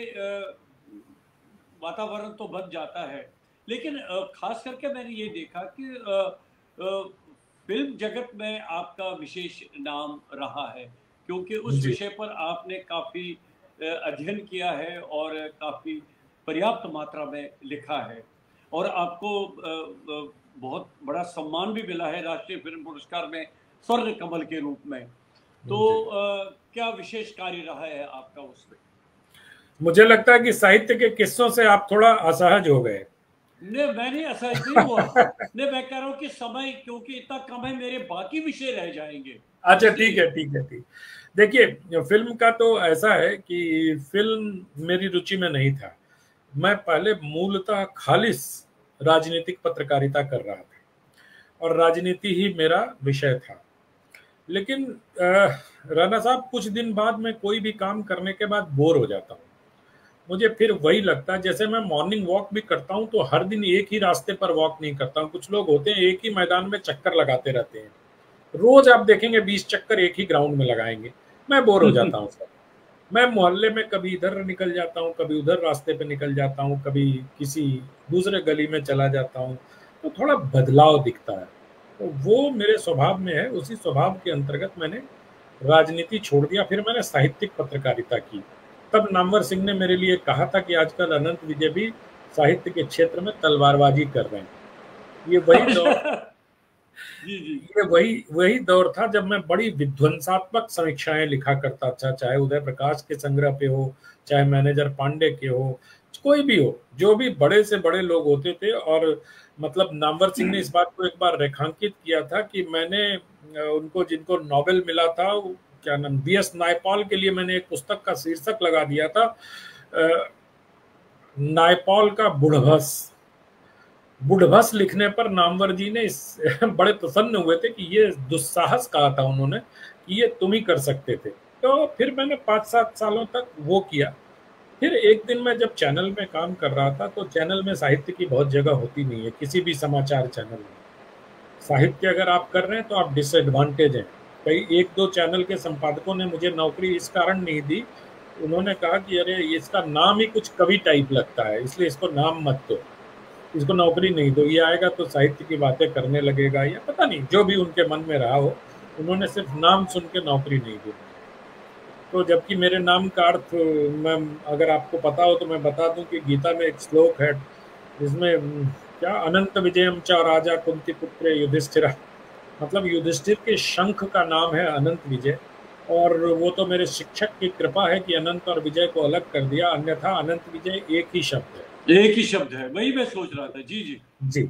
वातावरण तो बन जाता है। लेकिन खास करके मैंने ये देखा कि फिल्म जगत में आपका विशेष नाम रहा है, क्योंकि उस विषय पर आपने काफ़ी अध्ययन किया है और काफ़ी पर्याप्त मात्रा में लिखा है, और आपको बहुत बड़ा सम्मान भी मिला है राष्ट्रीय फिल्म पुरस्कार में स्वर्ण कमल के रूप में। तो क्या विशेष कार्य रहा है आपका उसमें? मुझे लगता है कि साहित्य के किस्सों से आप थोड़ा असहज हो गए। नहीं, मैं नहीं असहज नहीं हुआ। नहीं, मैं कह रहा हूँ कि समय क्योंकि इतना कम है, मेरे बाकी विषय रह जाएंगे। अच्छा, ठीक है। देखिए, फिल्म का तो ऐसा है कि फिल्म मेरी रुचि में नहीं था। मैं पहले मूलतः खालिस राजनीतिक पत्रकारिता कर रहा था और राजनीति ही मेरा विषय था। लेकिन राणा साहब, कुछ दिन बाद मैं कोई भी काम करने के बाद बोर हो जाता हूँ। मुझे फिर वही लगता है, जैसे मैं मॉर्निंग वॉक भी करता हूँ तो हर दिन एक ही रास्ते पर वॉक नहीं करता हूँ। कुछ लोग होते हैं एक ही मैदान में चक्कर लगाते रहते हैं, रोज आप देखेंगे 20 चक्कर एक ही ग्राउंड में लगाएंगे। मैं बोर हो जाता हूँ सर। मैं मोहल्ले में कभी इधर निकल जाता हूँ, कभी उधर रास्ते पे निकल जाता हूँ, कभी किसी दूसरे गली में चला जाता हूँ, तो थोड़ा बदलाव दिखता है। तो वो मेरे स्वभाव में है। उसी स्वभाव के अंतर्गत मैंने राजनीति छोड़ दिया, फिर मैंने साहित्यिक पत्रकारिता की। तब नामवर सिंह ने मेरे लिए कहा था कि आजकल अनंत विजय भी साहित्य के क्षेत्र में तलवारबाजी कर रहे हैं। ये वही दौर जी जी ये वही वही दौर था जब मैं बड़ी विध्वंसात्मक समीक्षाएं लिखा करता था, चाहे उदय प्रकाश के संग्रह पे हो, चाहे मैनेजर पांडे के हो, कोई भी हो, जो भी बड़े से बड़े लोग होते थे। और मतलब नामवर सिंह ने इस बात को एक बार रेखांकित किया था कि मैंने उनको, जिनको नोबेल मिला था, क्या नाम, बीएस नायपॉल के लिए मैंने एक पुस्तक का शीर्षक लगा दिया था, नायपॉल का बुढ़भस। बुढ़भस लिखने पर नामवर जी ने बड़े प्रसन्न हुए थे कि ये दुस्साहस कहा था उन्होंने कि ये तुम ही कर सकते थे। तो फिर मैंने 5-7 सालों तक वो किया। फिर एक दिन मैं जब चैनल में काम कर रहा था, तो चैनल में साहित्य की बहुत जगह होती नहीं है, किसी भी समाचार चैनल में। साहित्य अगर आप कर रहे हैं तो आप डिसएडवांटेज हैं। कई 1-2 चैनल के संपादकों ने मुझे नौकरी इस कारण नहीं दी, उन्होंने कहा कि अरे इसका नाम ही कुछ कवि टाइप लगता है, इसलिए इसको नाम मत दो, इसको नौकरी नहीं दो, ये आएगा तो साहित्य की बातें करने लगेगा, या पता नहीं जो भी उनके मन में रहा हो, उन्होंने सिर्फ नाम सुन के नौकरी नहीं दी। तो जबकि मेरे नाम का अर्थ, मैं अगर आपको पता हो तो मैं बता दूं कि गीता में एक श्लोक है जिसमें क्या, अनंत विजयम च राजा कुंती पुत्र युधिष्ठिरा, मतलब युधिष्ठिर के शंख का नाम है अनंत विजय। और वो तो मेरे शिक्षक की कृपा है कि अनंत और विजय को अलग कर दिया, अन्यथा अनंत विजय एक ही शब्द है। एक ही शब्द है, वही मैं सोच रहा था। जी जी जी।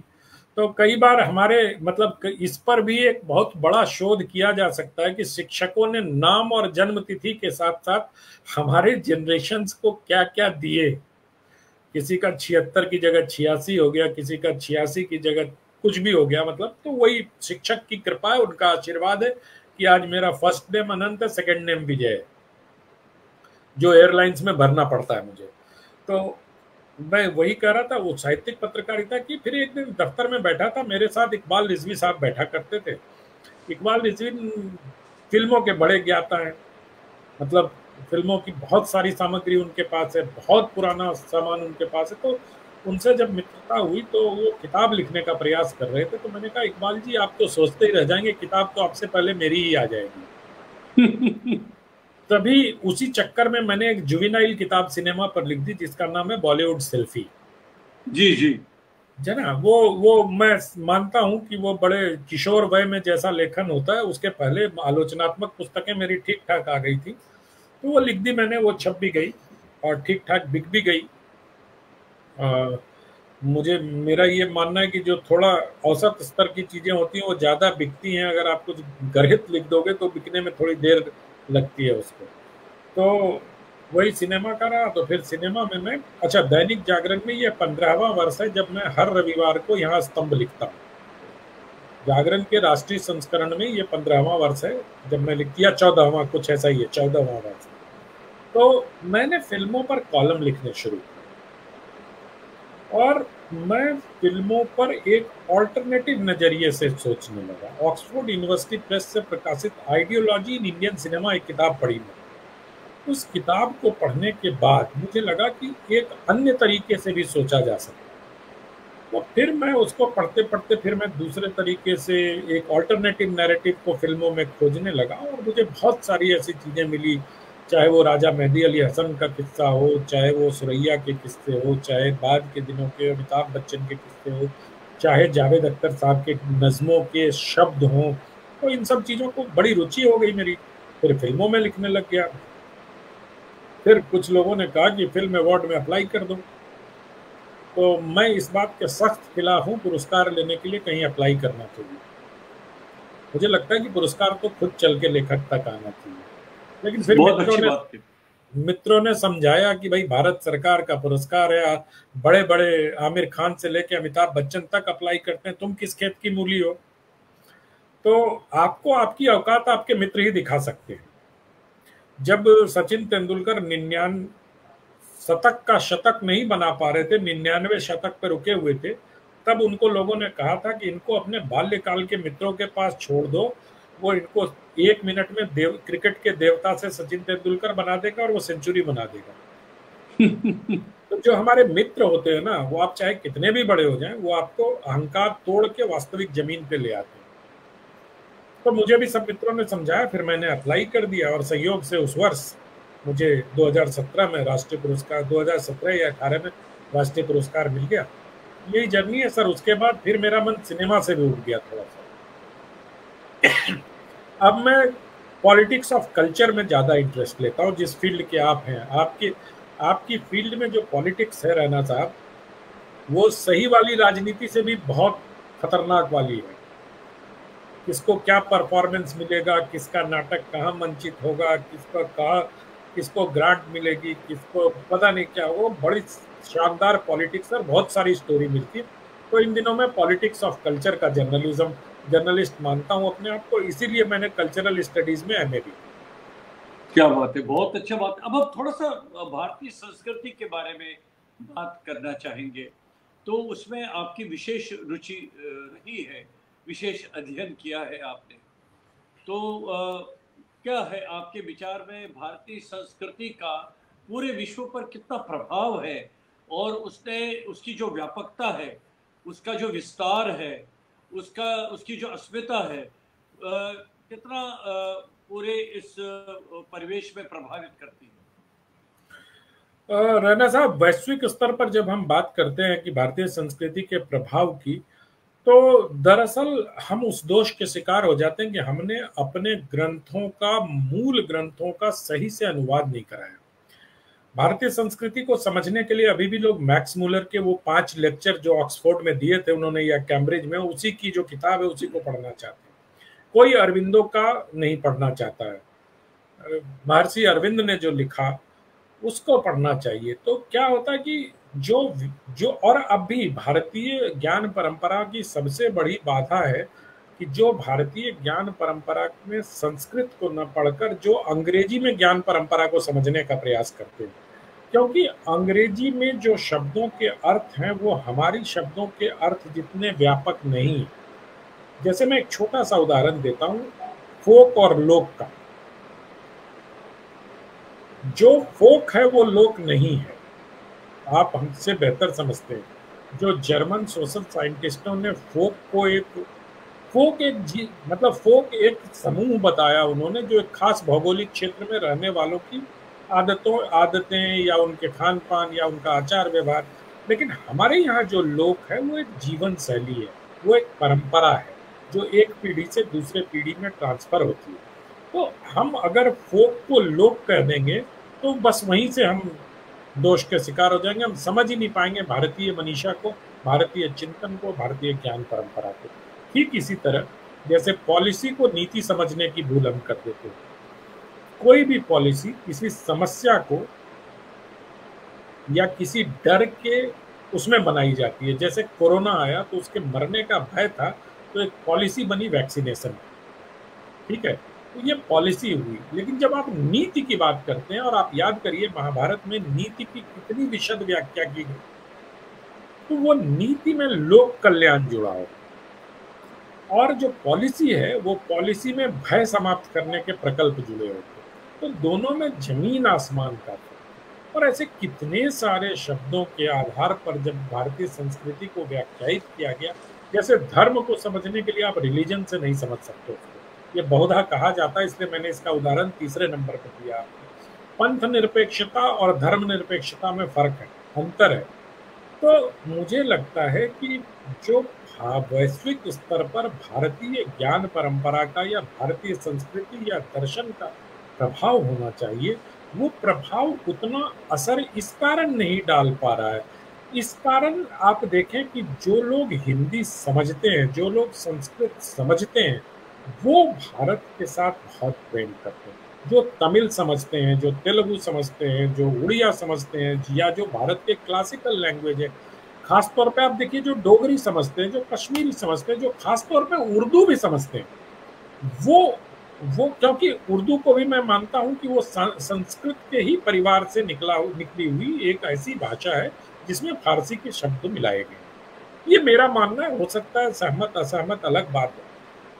तो कई बार हमारे, मतलब इस पर भी एक बहुत बड़ा शोध किया जा सकता है कि शिक्षकों ने नाम और जन्म तिथि के साथ साथ हमारे जनरेशन्स को क्या क्या दिए। किसी का 76 की जगह 86 हो गया, किसी का 86 की जगह कुछ भी हो गया, मतलब तो वही शिक्षक की कृपा है, उनका आशीर्वाद है कि आज मेरा फर्स्ट नेम अनंत है, सेकंड नेम विजय है, जो एयरलाइंस में भरना पड़ता है मुझे। तो मैं वही कह रहा था, वो साहित्यिक पत्रकारिता की। फिर एक दिन दफ्तर में बैठा था, मेरे साथ इकबाल रिजवी साहब बैठा करते थे। इकबाल रिजवी फिल्मों के बड़े ज्ञाता हैं, मतलब फिल्मों की बहुत सारी सामग्री उनके पास है, बहुत पुराना सामान उनके पास है। तो उनसे जब मित्रता हुई तो वो किताब लिखने का प्रयास कर रहे थे, तो मैंने कहा इकबाल जी आप तो सोचते ही रह जाएंगे, किताब तो आपसे पहले मेरी ही आ जाएगी। तभी उसी चक्कर में मैंने एक जुवेनाइल किताब सिनेमा पर लिख दी जिसका नाम है बॉलीवुड सेल्फी। जी जी जना वो मैं मानता हूं कि वो बड़े किशोर वय में जैसा लेखन होता है, उसके पहले आलोचनात्मक पुस्तकें मेरी ठीक ठाक आ गई थी, तो वो लिख दी मैंने, वो छप भी गई और ठीक ठाक बिक भी गई। मुझे, मेरा ये मानना है कि जो थोड़ा औसत स्तर की चीजें होती हैं वो ज्यादा बिकती हैं, अगर आप कुछ गर्हित लिख दोगे तो बिकने में थोड़ी देर लगती है उसको। तो वही सिनेमा का रहा, तो फिर सिनेमा में मैं, अच्छा, दैनिक जागरण में ये 15वां वर्ष है जब मैं हर रविवार को यहाँ स्तंभ लिखता हूँ। जागरण के राष्ट्रीय संस्करण में ये 15वां वर्ष है जब मैं लिखती, या 14वां, कुछ ऐसा ही है, 14वां वर्ष। तो मैंने फिल्मों पर कॉलम लिखने शुरू किए और मैं फिल्मों पर एक ऑल्टरनेटिव नजरिए से सोचने लगा। ऑक्सफोर्ड यूनिवर्सिटी प्रेस से प्रकाशित आइडियोलॉजी इन इंडियन सिनेमा एक किताब पढ़ी मैंने। उस किताब को पढ़ने के बाद मुझे लगा कि एक अन्य तरीके से भी सोचा जा सकता है। तो फिर मैं उसको पढ़ते पढ़ते फिर मैं दूसरे तरीके से एक ऑल्टरनेटिव नैरेटिव को फिल्मों में खोजने लगा और मुझे बहुत सारी ऐसी चीज़ें मिली, चाहे वो राजा मेहदी अली हसन का किस्सा हो, चाहे वो सुरैया के किस्से हो, चाहे बाद के दिनों के अमिताभ बच्चन के किस्से हो, चाहे जावेद अख्तर साहब के नज़मों के शब्द हों। तो इन सब चीज़ों को बड़ी रुचि हो गई मेरी, फिर फिल्मों में लिखने लग गया। फिर कुछ लोगों ने कहा कि फिल्म अवार्ड में अप्लाई कर दो, तो मैं इस बात के सख्त खिलाफ हूँ, पुरस्कार लेने के लिए कहीं अप्लाई करना चाहिए। मुझे लगता है कि पुरस्कार तो खुद चल के लेखक तक आना चाहिए। लेकिन फिर बहुत अच्छी बात है। मित्रों ने समझाया कि भाई भारत सरकार का पुरस्कार है, बड़े बड़े आमिर खान से लेके अमिताभ बच्चन तक अप्लाई करते हैं, तुम किस खेत की मूली हो। तो आपको आपकी औकात आपके मित्र ही दिखा सकते हैं। जब सचिन तेंदुलकर 99 शतक का शतक नहीं बना पा रहे थे, 99 शतक पर रुके हुए थे, तब उनको लोगों ने कहा था कि इनको अपने बाल्यकाल के मित्रों के पास छोड़ दो, वो इनको 1 मिनट में क्रिकेट के देवता से सचिन तेंदुलकर बना देगा और वो सेंचुरी बना देगा। तो जो हमारे मित्र होते हैं ना, वो आप चाहे कितने भी बड़े हो जाएं, वो आपको अहंकार तोड़ के वास्तविक जमीन पे ले आते हैं। तो मुझे भी सब मित्रों ने समझाया, फिर मैंने अप्लाई कर दिया और संयोग से उस वर्ष मुझे 2017 में राष्ट्रीय पुरस्कार, 2017 या 18 में राष्ट्रीय पुरस्कार मिल गया। यही जर्नी है सर। उसके बाद फिर मेरा मन सिनेमा से भी उठ गया थोड़ा सा। अब मैं पॉलिटिक्स ऑफ कल्चर में ज़्यादा इंटरेस्ट लेता हूँ, जिस फील्ड के आप हैं। आपकी फील्ड में जो पॉलिटिक्स है रैना साहब, वो सही वाली राजनीति से भी बहुत खतरनाक वाली है। किसको क्या परफॉर्मेंस मिलेगा, किसका नाटक कहाँ मंचित होगा, किसको ग्रांट मिलेगी, किसको पता नहीं क्या हो। बड़ी शानदार पॉलिटिक्स और बहुत सारी स्टोरी मिलती है। तो इन दिनों में पॉलिटिक्स ऑफ कल्चर का जर्नलिस्ट मानता हूँ अपने आप को, इसीलिए मैंने कल्चरल स्टडीज में एमए भी। क्या बात है, बहुत अच्छा बात। अब थोड़ा सा भारतीय संस्कृति के बारे में बात करना चाहेंगे। तो उसमें आपकी विशेष रुचि रही है, विशेष अध्ययन किया है आपने। तो क्या है आपके विचार में भारतीय संस्कृति का पूरे विश्व पर कितना प्रभाव है, और उसकी जो व्यापकता है, उसका जो विस्तार है, उसकी जो अस्मिता है, कितना पूरे इस परिवेश में प्रभावित करती है? रैना साहब, वैश्विक स्तर पर जब हम बात करते हैं कि भारतीय संस्कृति के प्रभाव की, तो दरअसल हम उस दोष के शिकार हो जाते हैं कि हमने अपने मूल ग्रंथों का सही से अनुवाद नहीं कराया। भारतीय संस्कृति को समझने के लिए अभी भी लोग मैक्स मुलर के वो 5 लेक्चर जो ऑक्सफोर्ड में दिए थे उन्होंने, या कैम्ब्रिज में, उसी की जो किताब है उसी को पढ़ना चाहते हैं। कोई अरविंदो का नहीं पढ़ना चाहता है। महर्षि अरविंद ने जो लिखा उसको पढ़ना चाहिए। तो क्या होता है कि जो और अब भी भारतीय ज्ञान परंपरा की सबसे बड़ी बाधा है कि जो भारतीय ज्ञान परंपरा में संस्कृत को न पढ़कर जो अंग्रेजी में ज्ञान परंपरा को समझने का प्रयास करते हैं, क्योंकि अंग्रेजी में जो शब्दों के अर्थ हैं वो हमारी शब्दों के अर्थ जितने व्यापक नहीं। जैसे मैं एक छोटा सा उदाहरण देता हूँ फोक और लोक का। जो फोक है वो लोक नहीं है, आप हमसे बेहतर समझते हैं। जो जर्मन सोशल साइंटिस्टों ने फोक एक समूह बताया उन्होंने, जो एक खास भौगोलिक क्षेत्र में रहने वालों की आदतें या उनके खान पान या उनका आचार व्यवहार। लेकिन हमारे यहाँ जो लोक है वो एक जीवन शैली है, वो एक परंपरा है जो एक पीढ़ी से दूसरे पीढ़ी में ट्रांसफर होती है। तो हम अगर फोक को लोक कह देंगे तो बस वहीं से हम दोष के शिकार हो जाएंगे। हम समझ ही नहीं पाएंगे भारतीय मनीषा को, भारतीय चिंतन को, भारतीय ज्ञान परंपरा को। ठीक इसी तरह जैसे पॉलिसी को नीति समझने की भूल हम कर देते हैं। कोई भी पॉलिसी किसी समस्या को या किसी डर के उसमें बनाई जाती है। जैसे कोरोना आया तो उसके मरने का भय था, तो एक पॉलिसी बनी वैक्सीनेशन, ठीक है, तो ये पॉलिसी हुई। लेकिन जब आप नीति की बात करते हैं, और आप याद करिए महाभारत में नीति की कितनी विशद व्याख्या की गई, तो वो नीति में लोक कल्याण जुड़ा हो, और जो पॉलिसी है वो पॉलिसी में भय समाप्त करने के प्रकल्प जुड़े होते। तो दोनों में जमीन आसमान का फर्क। और ऐसे कितने सारे शब्दों के आधार पर जब भारतीय संस्कृति को व्याख्यायित किया गया, जैसे धर्म को समझने के लिए आप रिलीजन से नहीं समझ सकते उसको, ये बहुधा कहा जाता है, इसलिए मैंने इसका उदाहरण तीसरे नंबर पर दिया। पंथ निरपेक्षता और धर्म निरपेक्षता में फर्क है, अंतर है। तो मुझे लगता है कि जो वैश्विक स्तर पर भारतीय ज्ञान परंपरा का या भारतीय संस्कृति या दर्शन का प्रभाव होना चाहिए, वो प्रभाव उतना असर इस कारण नहीं डाल पा रहा है। इस कारण आप देखें कि जो लोग हिंदी समझते हैं, जो लोग संस्कृत समझते हैं, वो भारत के साथ बहुत प्रेम करते हैं। जो तमिल समझते हैं, जो तेलुगु समझते हैं, जो उड़िया समझते हैं, या जो भारत के क्लासिकल लैंग्वेज है, खासतौर पे आप देखिए जो डोगरी समझते हैं, जो कश्मीरी समझते हैं, जो खासतौर पे उर्दू भी समझते हैं, वो क्योंकि उर्दू को भी मैं मानता हूं कि वो संस्कृत के ही परिवार से निकली हुई एक ऐसी भाषा है जिसमें फारसी के शब्द मिलाए गए। ये मेरा मानना है, हो सकता है सहमत असहमत अलग बात है।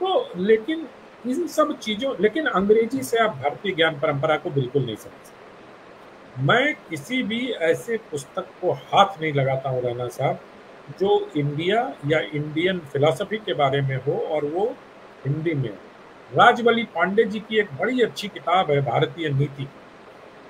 तो लेकिन इन सब चीजों, लेकिन अंग्रेजी से आप भारतीय ज्ञान परंपरा को बिल्कुल नहीं समझ सकते। मैं किसी भी ऐसे पुस्तक को हाथ नहीं लगाता हूँ रैना साहब जो इंडिया या इंडियन फिलॉसफी के बारे में हो और वो हिंदी में हो। राजबली पांडे जी की एक बड़ी अच्छी किताब है भारतीय नीति।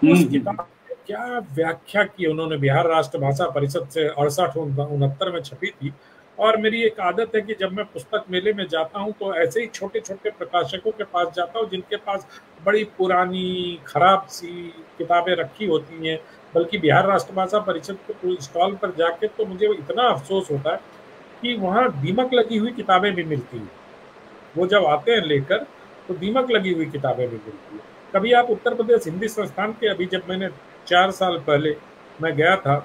उस किताब में क्या व्याख्या की उन्होंने, बिहार राष्ट्र भाषा परिषद से 68-69 में छपी थी। और मेरी एक आदत है कि जब मैं पुस्तक मेले में जाता हूं तो ऐसे ही छोटे छोटे प्रकाशकों के पास जाता हूं जिनके पास बड़ी पुरानी खराब सी किताबें रखी होती हैं। बल्कि बिहार राष्ट्र भाषा परिषद के स्टॉल पर जाके तो मुझे इतना अफसोस होता है कि वहां दीमक लगी हुई किताबें भी मिलती हैं। वो जब आते हैं लेकर तो दीमक लगी हुई किताबें भी मिलती है। कभी आप उत्तर प्रदेश हिंदी संस्थान के, अभी जब मैंने 4 साल पहले मैं गया था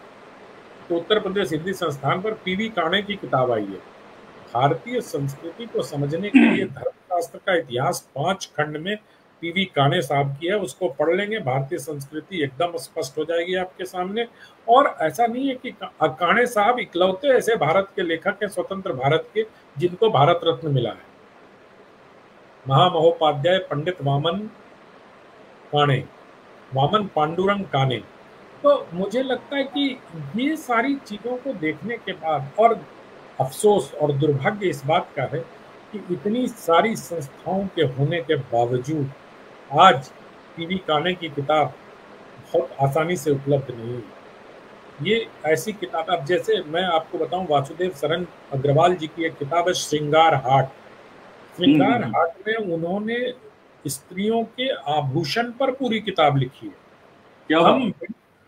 तो उत्तर प्रदेश हिंदी संस्थान पर पीवी काणे की किताब आई है, भारतीय संस्कृति को समझने के लिए धर्मशास्त्र का इतिहास 5 खंड में पीवी काणे साहब की है। उसको पढ़ लेंगे, भारतीय संस्कृति एकदम स्पष्ट हो जाएगी आपके सामने। और ऐसा नहीं है कि काणे साहब इकलौते ऐसे भारत के लेखक हैं, स्वतंत्र भारत के, जिनको भारत रत्न मिला है। महामहोपाध्याय पंडित वामन काणे, वामन पांडुरंग काणे। तो मुझे लगता है कि ये सारी चीजों को देखने के बाद, और अफसोस और दुर्भाग्य इस बात का है कि इतनी सारी संस्थाओं के होने के बावजूद आज पीवी काणे की किताब बहुत आसानी से उपलब्ध नहीं है। ये ऐसी किताब, अब जैसे मैं आपको बताऊं, वासुदेव सरन अग्रवाल जी की एक किताब है श्रृंगार हाट। श्रृंगार हाट में उन्होंने स्त्रियों के आभूषण पर पूरी किताब लिखी है। क्या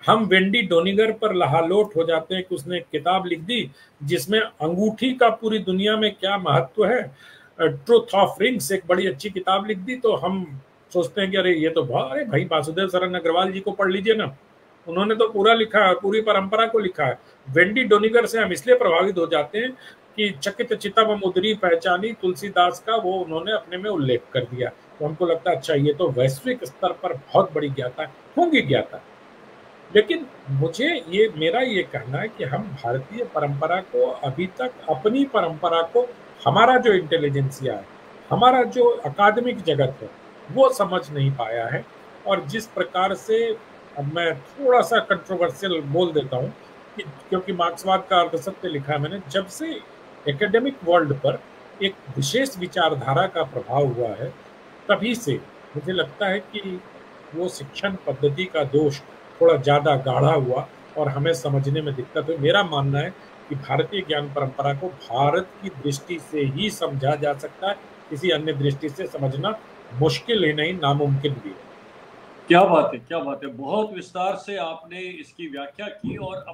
हम वेंडी डोनिगर पर लहालोट हो जाते हैं कि उसने किताब लिख दी जिसमें अंगूठी का पूरी दुनिया में क्या महत्व है। ट्रूथ ऑफ रिंग्स एक बड़ी अच्छी किताब लिख दी तो हम सोचते हैं कि अरे ये तो अरे भाई वासुदेव सरन अग्रवाल जी को पढ़ लीजिए ना, उन्होंने तो पूरा लिखा है, पूरी परंपरा को लिखा है। वेंडी डोनिगर से हम इसलिए प्रभावित हो जाते हैं कि चकित चितम मुद्री पहचानी तुलसीदास का वो उन्होंने अपने में उल्लेख कर दिया, तो हमको लगता है अच्छा ये तो वैश्विक स्तर पर बहुत बड़ी ज्ञाता होंगी ज्ञाता। लेकिन मुझे ये, मेरा ये कहना है कि हम भारतीय परंपरा को अभी तक, अपनी परंपरा को, हमारा जो इंटेलिजेंसिया है, हमारा जो अकादमिक जगत है, वो समझ नहीं पाया है। और जिस प्रकार से, अब मैं थोड़ा सा कंट्रोवर्शियल बोल देता हूँ कि क्योंकि मार्क्सवाद का अर्धसत्य लिखा है मैंने, जब से एकेडमिक वर्ल्ड पर एक विशेष विचारधारा का प्रभाव हुआ है तभी से मुझे लगता है कि वो शिक्षण पद्धति का दोष थोड़ा ज़्यादा गाढ़ा हुआ और हमें समझने में दिक्कत हुई। मेरा मानना है कि भारतीय ज्ञान परंपरा को भारत की दृष्टि से ही समझा जा सकता है, किसी अन्य दृष्टि से समझना मुश्किल ही नहीं, नामुमकिन भी है। क्या बात है, क्या बात है। बहुत विस्तार से आपने इसकी व्याख्या की और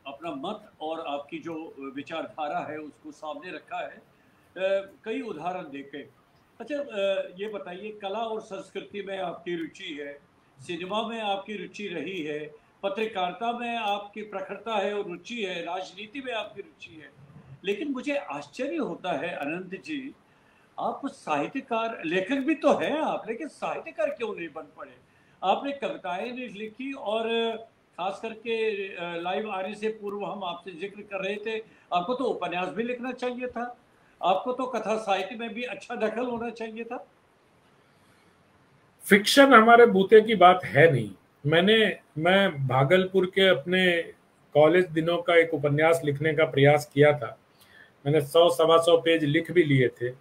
अपना मत और आपकी जो विचारधारा है उसको सामने रखा है, कई उदाहरण देके। अच्छा, ये बताइए, कला और संस्कृति में आपकी रुचि है, सिनेमा में आपकी रुचि रही है, पत्रकारिता में आपकी प्रखरता है और रुचि है, राजनीति में आपकी रुचि है, लेकिन मुझे आश्चर्य होता है अनंत जी, आप साहित्यकार, लेखक भी तो हैं आप, लेकिन साहित्यकार क्यों नहीं बन पड़े? आपने कविताएं नहीं लिखी और खास करके लाइव आने से पूर्व हम आपसे जिक्र कर रहे थे, आपको तो उपन्यास भी लिखना चाहिए था, आपको तो कथा साहित्य में भी अच्छा दखल होना चाहिए था। फिक्शन हमारे बूते की बात है नहीं। मैं भागलपुर के अपने कॉलेज दिनों का एक उपन्यास लिखने का प्रयास किया था। मैंने 100-125 पेज लिख भी लिए थे,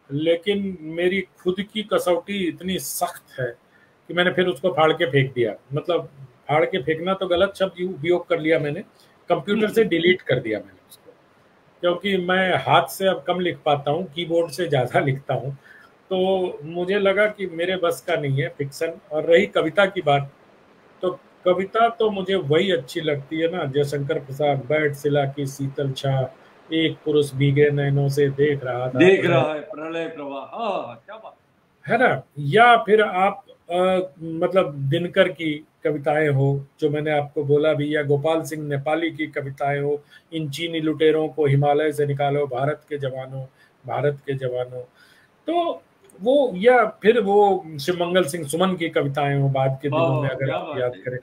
लेकिन मेरी खुद की कसौटी इतनी सख्त है कि मैंने फिर उसको फाड़ के फेंक दिया। मतलब फाड़ के फेंकना तो गलत शब्द उपयोग कर लिया मैंने, कंप्यूटर से डिलीट कर दिया मैंने उसको, क्योंकि मैं हाथ से अब कम लिख पाता हूँ, कीबोर्ड से ज़्यादा लिखता हूँ। तो मुझे लगा कि मेरे बस का नहीं है फिक्शन। और रही कविता की बात, तो कविता तो मुझे वही अच्छी लगती है ना, जयशंकर प्रसाद, बैठ सिला की शीतल छा, एक पुरुष भीगे नैनों से देख रहा है प्रलय प्रवाह। हाँ, क्या बात है ना। या फिर आप मतलब दिनकर की कविताएं हो जो मैंने आपको बोला भी, या गोपाल सिंह नेपाली की कविताएं हो, इन चीनी लुटेरों को हिमालय से निकालो भारत के जवानों, भारत के जवानों। तो वो, या फिर वो शिवमंगल सिंह सुमन की कविताएं हो बाद के दिनों में, अगर आप याद करें।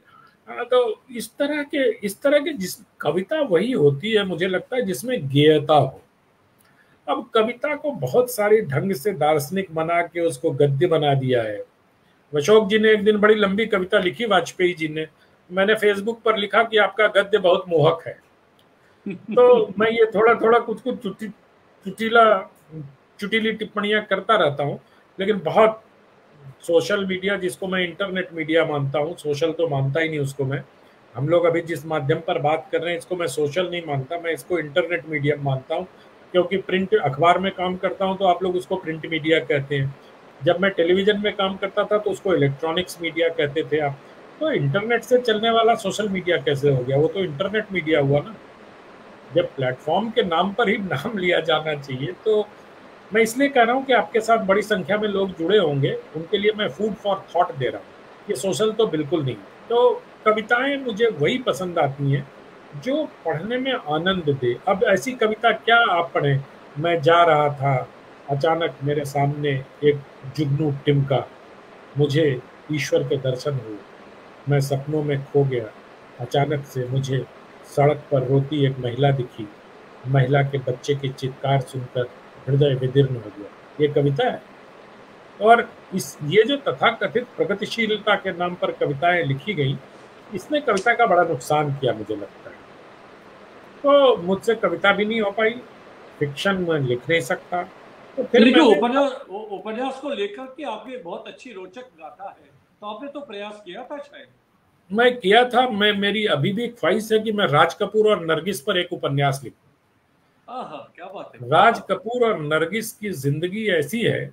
हाँ, तो इस तरह के जिस कविता वही होती है मुझे लगता है जिसमें गेयता हो। अब कविता को बहुत सारे ढंग से दार्शनिक बना के उसको गद्य बना दिया है। अशोक जी ने एक दिन बड़ी लंबी कविता लिखी, वाजपेयी जी ने, मैंने फेसबुक पर लिखा कि आपका गद्य बहुत मोहक है। तो मैं ये थोड़ा थोड़ा कुछ कुछ चुटीला चुटीली टिप्पणियां करता रहता हूं, लेकिन बहुत सोशल मीडिया, जिसको मैं इंटरनेट मीडिया मानता हूं, सोशल तो मानता ही नहीं उसको मैं। हम लोग अभी जिस माध्यम पर बात कर रहे हैं इसको मैं सोशल नहीं मानता, मैं इसको इंटरनेट मीडियम मानता हूं, क्योंकि प्रिंट अखबार में काम करता हूं तो आप लोग उसको प्रिंट मीडिया कहते हैं। जब मैं टेलीविजन में काम करता था तो उसको इलेक्ट्रॉनिक्स मीडिया कहते थे आप। तो इंटरनेट से चलने वाला सोशल मीडिया कैसे हो गया? वो तो इंटरनेट मीडिया हुआ ना। जब प्लेटफॉर्म के नाम पर ही नाम लिया जाना चाहिए, तो मैं इसलिए कह रहा हूँ कि आपके साथ बड़ी संख्या में लोग जुड़े होंगे, उनके लिए मैं फूड फॉर थॉट दे रहा हूँ। ये सोशल तो बिल्कुल नहीं। तो कविताएं मुझे वही पसंद आती हैं जो पढ़ने में आनंद दे। अब ऐसी कविता क्या आप पढ़ें? मैं जा रहा था, अचानक मेरे सामने एक जुगनू टिमका, मुझे ईश्वर के दर्शन हुए, मैं सपनों में खो गया, अचानक से मुझे सड़क पर रोती एक महिला दिखी, महिला के बच्चे की चित्कार सुनकर हृदय विदीर्ण हो गया। ये कविता है। और इस ये जो तथाकथित प्रगतिशीलता के नाम पर कविताएं लिखी गई, इसने कविता का बड़ा नुकसान किया मुझे लगता है। तो मुझसे कविता भी नहीं हो पाई, फिक्शन में लिख नहीं सकता, तो फिर लेकिन मैंने उपन्यास को लेकर के आपने बहुत अच्छी रोचक गाथा है, तो आपने तो प्रयास किया था शायद। मैं किया था। मेरी अभी भी ख्वाहिश है कि मैं राज कपूर और नरगिस पर एक उपन्यास लिखूं। हाँ, क्या बात है, क्या राज बात है। कपूर और नरगिस की जिंदगी ऐसी है,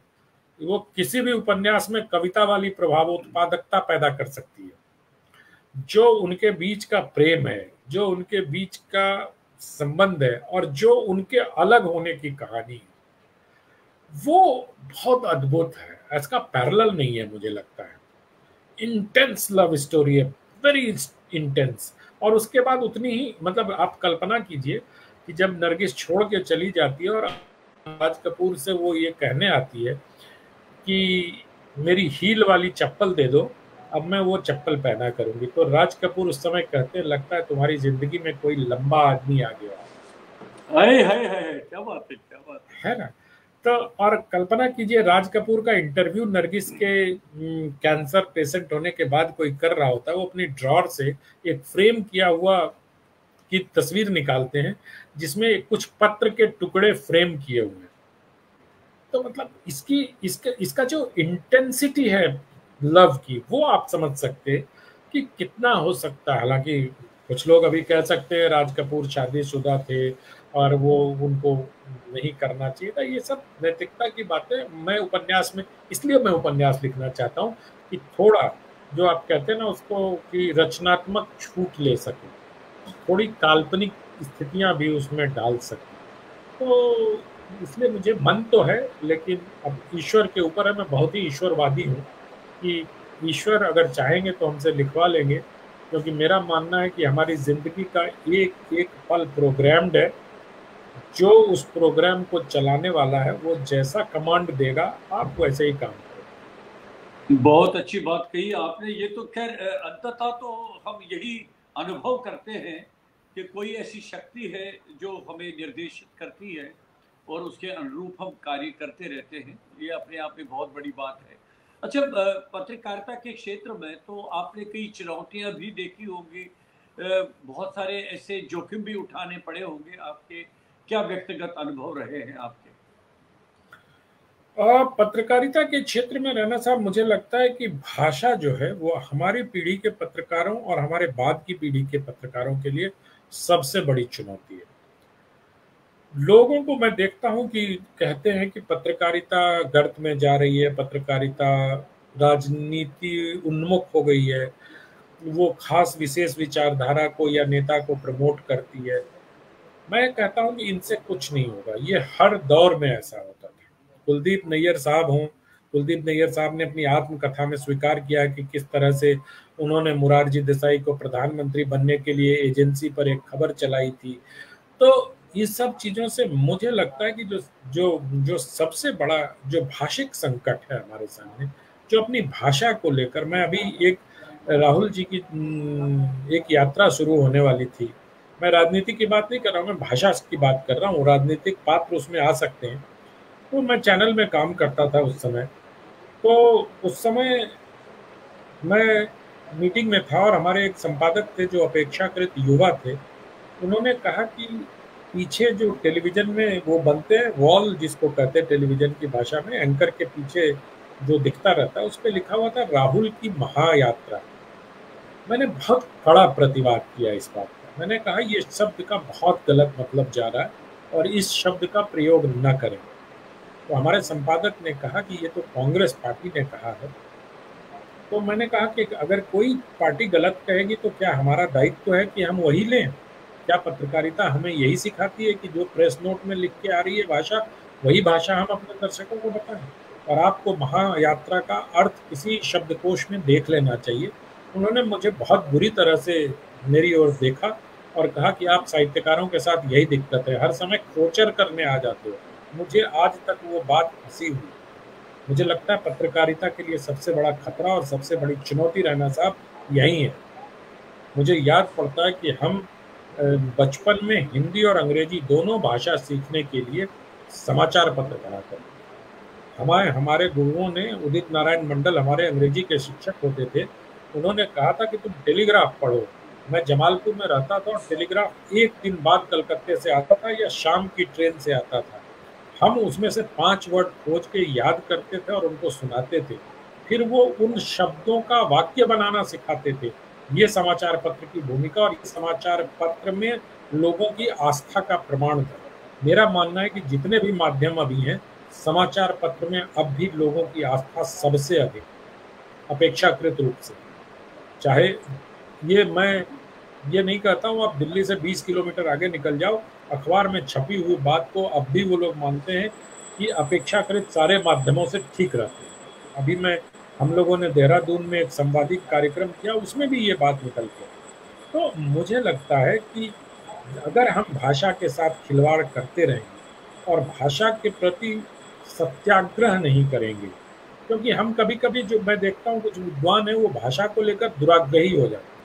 वो किसी भी उपन्यास में कविता वाली प्रभाव उत्पादकता पैदा कर सकती है। जो उनके बीच का प्रेम है, जो उनके बीच का संबंध है, और जो उनके अलग होने की कहानी है, वो बहुत अद्भुत है। इसका पैरेलल नहीं है मुझे लगता है। इंटेंस लव स्टोरी है, वेरी इंटेंस। और उसके बाद उतनी ही, मतलब आप कल्पना कीजिए कि जब नरगिस छोड़ के चली जाती है और राज कपूर से वो ये कहने आती है कि मेरी हील वाली चप्पल दे दो, अब मैं वो चप्पल पहना करूंगी, तो राज कपूर उस समय कहते हैं, लगता है तुम्हारी जिंदगी में कोई लंबा आदमी आ गया है, क्या बात है, क्या बात है ना। तो और कल्पना कीजिए, राज कपूर का इंटरव्यू नरगिस के कैंसर पेशेंट होने के बाद कोई कर रहा होता है, वो अपनी ड्रॉर से एक फ्रेम किया हुआ की तस्वीर निकालते हैं जिसमें कुछ पत्र के टुकड़े फ्रेम किए हुए हैं। तो मतलब इसका जो इंटेंसिटी है लव की, वो आप समझ सकते हैं कि कितना हो सकता है। हालांकि कुछ लोग अभी कह सकते हैं राज कपूर शादीशुदा थे और वो उनको नहीं करना चाहिए था, ये सब नैतिकता की बातें। इसलिए मैं उपन्यास लिखना चाहता हूँ कि थोड़ा, जो आप कहते हैं ना उसको, कि रचनात्मक छूट ले सके, थोड़ी काल्पनिक स्थितियां भी उसमें डाल सके। तो इसलिए मुझे मन तो है, लेकिन अब ईश्वर के ऊपर है। मैं बहुत ही ईश्वरवादी हूँ कि ईश्वर अगर चाहेंगे तो हमसे लिखवा लेंगे, क्योंकि मेरा मानना है कि हमारी जिंदगी का एक एक पल प्रोग्राम्ड है। जो उस प्रोग्राम को चलाने वाला है वो जैसा कमांड देगा आप वैसे ही काम करें। बहुत अच्छी बात कही आपने। ये तो खैर अंततः तो हम यही अनुभव करते हैं कि कोई ऐसी शक्ति है जो हमें निर्देशित करती है और उसके अनुरूप हम कार्य करते रहते हैं। ये अपने आप में बहुत बड़ी बात है। अच्छा, पत्रकारिता के क्षेत्र में तो आपने कई चुनौतियां भी देखी होंगी, बहुत सारे ऐसे जोखिम भी उठाने पड़े होंगे आपके। क्या व्यक्तिगत अनुभव रहे हैं आपके? और पत्रकारिता के क्षेत्र में रहना साहब, मुझे लगता है कि भाषा जो है वो हमारी पीढ़ी के पत्रकारों और हमारे बाद की पीढ़ी के पत्रकारों के लिए सबसे बड़ी चुनौती है। लोगों को मैं देखता हूं कि कहते हैं कि पत्रकारिता गर्त में जा रही है, पत्रकारिता राजनीति उन्मुख हो गई है, वो खास विशेष विचारधारा को या नेता को प्रमोट करती है। मैं कहता हूं कि इनसे कुछ नहीं होगा, ये हर दौर में ऐसा होता था। कुलदीप नैयर साहब हों, कुलदीप नैयर साहब ने अपनी आत्मकथा में स्वीकार किया कि किस तरह से उन्होंने मुरारजी देसाई को प्रधानमंत्री बनने के लिए एजेंसी पर एक खबर चलाई थी। तो इस सब चीजों से मुझे लगता है कि जो जो जो सबसे बड़ा जो भाषिक संकट है हमारे सामने, जो अपनी भाषा को लेकर, मैं अभी एक राहुल जी की एक यात्रा शुरू होने वाली थी। मैं राजनीति की बात नहीं कर रहा हूँ, मैं भाषा की बात कर रहा हूँ। राजनीतिक पात्र उसमें आ सकते हैं। तो मैं चैनल में काम करता था उस समय। तो उस समय मैं मीटिंग में था और हमारे एक संपादक थे जो अपेक्षाकृत युवा थे। उन्होंने कहा कि पीछे जो टेलीविजन में वो बनते हैं वॉल, जिसको कहते हैं टेलीविजन की भाषा में, एंकर के पीछे जो दिखता रहता है, उस पर लिखा हुआ था राहुल की महायात्रा। मैंने बहुत कड़ा प्रतिवाद किया इस बात का। मैंने कहा ये शब्द का बहुत गलत मतलब जा रहा है और इस शब्द का प्रयोग न करें। तो हमारे संपादक ने कहा कि ये तो कांग्रेस पार्टी ने कहा है। तो मैंने कहा कि अगर कोई पार्टी गलत कहेगी तो क्या हमारा दायित्व है कि हम वही लें? क्या पत्रकारिता हमें यही सिखाती है कि जो प्रेस नोट में लिख के आ रही है भाषा, वही भाषा हम अपने दर्शकों को बताएं? और आपको महायात्रा का अर्थ किसी शब्दकोश में देख लेना चाहिए। उन्होंने मुझे बहुत बुरी तरह से मेरी ओर देखा और कहा कि आप साहित्यकारों के साथ यही दिक्कत है, हर समय खोचर करने आ जाते हो। मुझे आज तक वो बात हंसी हुई। मुझे लगता है पत्रकारिता के लिए सबसे बड़ा खतरा और सबसे बड़ी चुनौती रहना साहब यही है। मुझे याद पड़ता है कि हम बचपन में हिंदी और अंग्रेजी दोनों भाषा सीखने के लिए समाचार पत्र पढ़ा करते थे। हमारे गुरुओं ने, उदित नारायण मंडल हमारे अंग्रेजी के शिक्षक होते थे, उन्होंने कहा था कि तुम टेलीग्राफ पढ़ो। मैं जमालपुर में रहता था और टेलीग्राफ एक दिन बाद कलकत्ते से आता था या शाम की ट्रेन से आता था। हम उसमें से 5 वर्ड खोज के याद करते थे और उनको सुनाते थे। फिर वो उन शब्दों का वाक्य बनाना सिखाते थे। ये समाचार पत्र की भूमिका और ये समाचार पत्र में लोगों की आस्था का प्रमाण था। मेरा मानना है कि जितने भी माध्यम अभी हैं, समाचार पत्र में अब भी लोगों की आस्था सबसे अधिक, अपेक्षाकृत रूप से। चाहे मैं ये नहीं कहता हूँ आप दिल्ली से 20 किलोमीटर आगे निकल जाओ, अखबार में छपी हुई बात को अब भी वो लोग मानते हैं कि अपेक्षाकृत सारे माध्यमों से ठीक रहते हैं। अभी हम लोगों ने देहरादून में एक संवादिक कार्यक्रम किया, उसमें भी ये बात निकल के। तो मुझे लगता है कि अगर हम भाषा के साथ खिलवाड़ करते रहेंगे और भाषा के प्रति सत्याग्रह नहीं करेंगे, क्योंकि हम कभी कभी, जो मैं देखता हूँ कुछ विद्वान है, वो भाषा को लेकर दुराग्रही हो जाते हैं।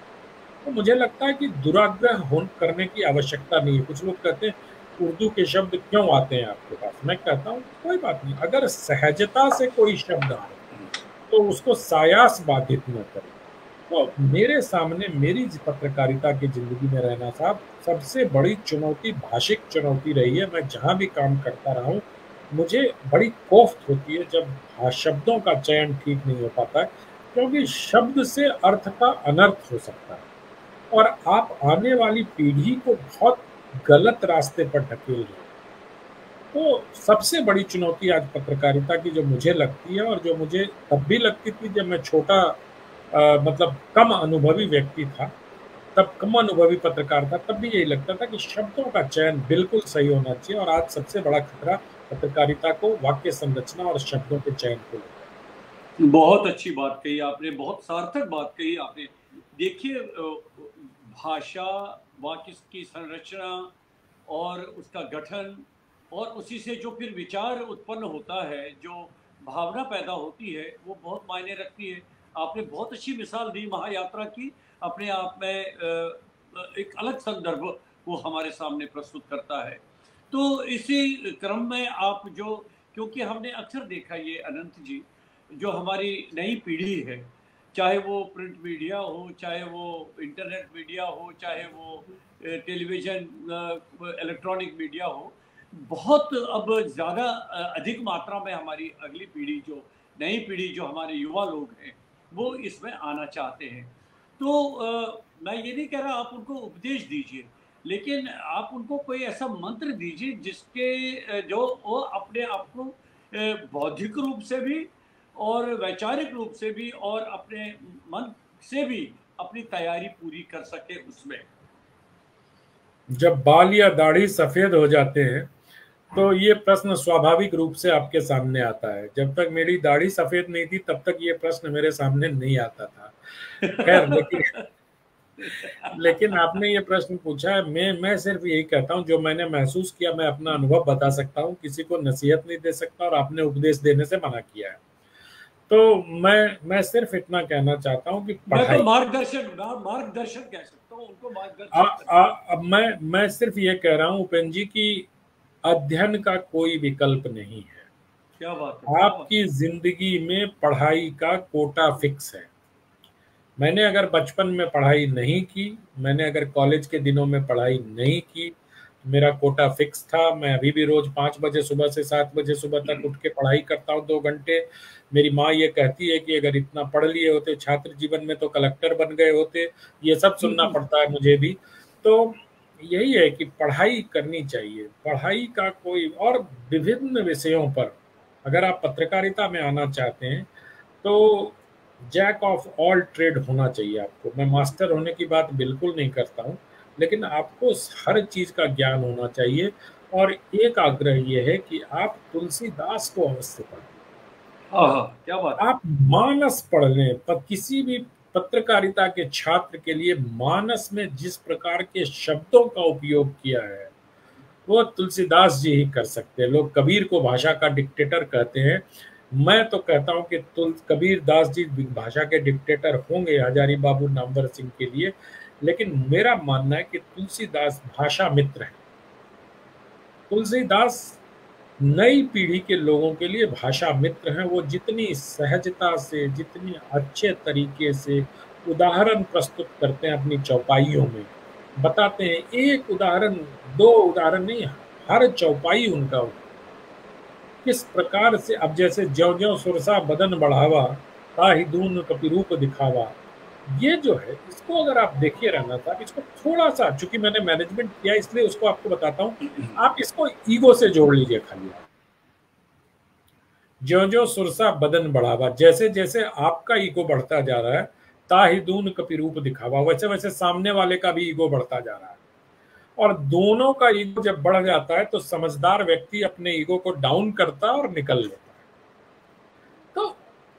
तो मुझे लगता है कि दुराग्रह करने की आवश्यकता नहीं है। कुछ लोग कहते हैं उर्दू के शब्द क्यों आते हैं आपके पास? मैं कहता हूँ कोई बात नहीं, अगर सहजता से कोई शब्द आए तो उसको सायास बाधित न करें। तो मेरे सामने मेरी पत्रकारिता की जिंदगी में रहना साहब सबसे बड़ी चुनौती, भाषिक चुनौती रही है। मैं जहाँ भी काम करता रहा हूँ, मुझे बड़ी कोफ्त होती है जब शब्दों का चयन ठीक नहीं हो पाता है, क्योंकि शब्द से अर्थ का अनर्थ हो सकता है और आप आने वाली पीढ़ी को बहुत गलत रास्ते पर ढकेल रहे हैं। तो सबसे बड़ी चुनौती आज पत्रकारिता की जो मुझे लगती है, और जो मुझे तब भी लगती थी जब मैं छोटा मतलब कम अनुभवी व्यक्ति था, तब कम अनुभवी पत्रकार था, तब भी यही लगता था कि शब्दों का चयन बिल्कुल सही होना चाहिए। और आज सबसे बड़ा खतरा पत्रकारिता को वाक्य संरचना और शब्दों के चयन को लेकर। बहुत अच्छी बात कही आपने, बहुत सार्थक बात कही आपने। देखिए, भाषा, वाक्य की संरचना और उसका गठन, और उसी से जो फिर विचार उत्पन्न होता है, जो भावना पैदा होती है, वो बहुत मायने रखती है। आपने बहुत अच्छी मिसाल दी महायात्रा की, अपने आप में एक अलग संदर्भ वो हमारे सामने प्रस्तुत करता है। तो इसी क्रम में आप जो, क्योंकि हमने अक्सर देखा ये अनंत जी, जो हमारी नई पीढ़ी है, चाहे वो प्रिंट मीडिया हो, चाहे वो इंटरनेट मीडिया हो, चाहे वो टेलीविज़न, इलेक्ट्रॉनिक मीडिया हो, बहुत अब ज़्यादा अधिक मात्रा में हमारी अगली पीढ़ी, जो नई पीढ़ी, जो हमारे युवा लोग हैं, वो इसमें आना चाहते हैं। तो मैं ये नहीं कह रहा आप उनको उपदेश दीजिए, लेकिन आप उनको कोई ऐसा मंत्र दीजिए जिसके जो वो अपने आप को बौद्धिक रूप से भी और वैचारिक रूप से भी और अपने मन से भी अपनी तैयारी पूरी कर सके उसमें। जब बाल या दाढ़ी सफेद हो जाते हैं तो ये प्रश्न स्वाभाविक रूप से आपके सामने आता है। जब तक मेरी दाढ़ी सफेद नहीं थी तब तक ये प्रश्न मेरे सामने नहीं आता था। खैर, लेकिन आपने ये प्रश्न पूछा है। मैं सिर्फ यही कहता हूँ जो मैंने महसूस किया, मैं अपना अनुभव बता सकता हूँ, किसी को नसीहत नहीं दे सकता और आपने उपदेश देने से मना किया है। तो मैं सिर्फ इतना कहना चाहता हूँ कि मैं तो पढ़ाई, मार्गदर्शन कह सकता हूँ, उनको मार्गदर्शन। अब मैं सिर्फ ये कह रहा हूँ उपेंद्र जी की अध्ययन का कोई विकल्प नहीं है। क्या बात है, आपकी जिंदगी में पढ़ाई का कोटा फिक्स है। मैंने अगर बचपन में पढ़ाई नहीं की, मैंने अगर कॉलेज के दिनों में पढ़ाई नहीं की, मेरा कोटा फिक्स था। मैं अभी भी रोज 5 बजे सुबह से 7 बजे सुबह तक उठ के पढ़ाई करता हूँ 2 घंटे। मेरी माँ ये कहती है कि अगर इतना पढ़ लिए होते छात्र जीवन में तो कलेक्टर बन गए होते। ये सब सुनना पड़ता है मुझे भी। तो यही है कि पढ़ाई करनी चाहिए। पढ़ाई का कोई और विभिन्न विषयों पर अगर आप पत्रकारिता में आना चाहते हैं तो जैक ऑफ ऑल ट्रेड होना चाहिए आपको। मैं मास्टर होने की बात बिल्कुल नहीं करता हूँ, लेकिन आपको हर चीज का ज्ञान होना चाहिए। और एक आग्रह ये है कि आप तुलसीदास को अवश्य पढ़ें। हाँ, क्या बात है। आप मानस पढ़ लें। पर किसी भी पत्रकारिता के छात्र के लिए मानस में जिस प्रकार के शब्दों का उपयोग किया है वो तुलसीदास जी ही कर सकते हैं। लोग कबीर को भाषा का डिक्टेटर कहते हैं। मैं तो कहता हूं कि कबीर दास जी भाषा के डिक्टेटर होंगे हजारी बाबू नामवर सिंह के लिए, लेकिन मेरा मानना है कि तुलसीदास भाषा मित्र है। तुलसीदास नई पीढ़ी के लोगों के लिए भाषा मित्र हैं। वो जितनी सहजता से, जितनी अच्छे तरीके से उदाहरण प्रस्तुत करते हैं अपनी चौपाइयों में, बताते हैं। एक उदाहरण, दो उदाहरण नहीं, हर चौपाई उनका किस प्रकार से। अब जैसे ज्यों ज्यों सुरसा बदन बढ़ावा, ताहि दून कपिरूप दिखावा, ये जो है इसको अगर आप देखिए रहना था, इसको थोड़ा सा, चूंकि मैंने मैनेजमेंट किया इसलिए उसको आपको बताता हूँ, आप इसको ईगो से जोड़ लीजिए खाली। ज्यों ज्यों सुरसा बदन बढ़ावा, जैसे जैसे आपका ईगो बढ़ता जा रहा है, ताहि दून कपिरूप दिखावा, वैसे वैसे सामने वाले का भी ईगो बढ़ता जा रहा है। और दोनों का ईगो जब बढ़ जाता है तो समझदार व्यक्ति अपने ईगो को डाउन करता है और निकल लेता है। तो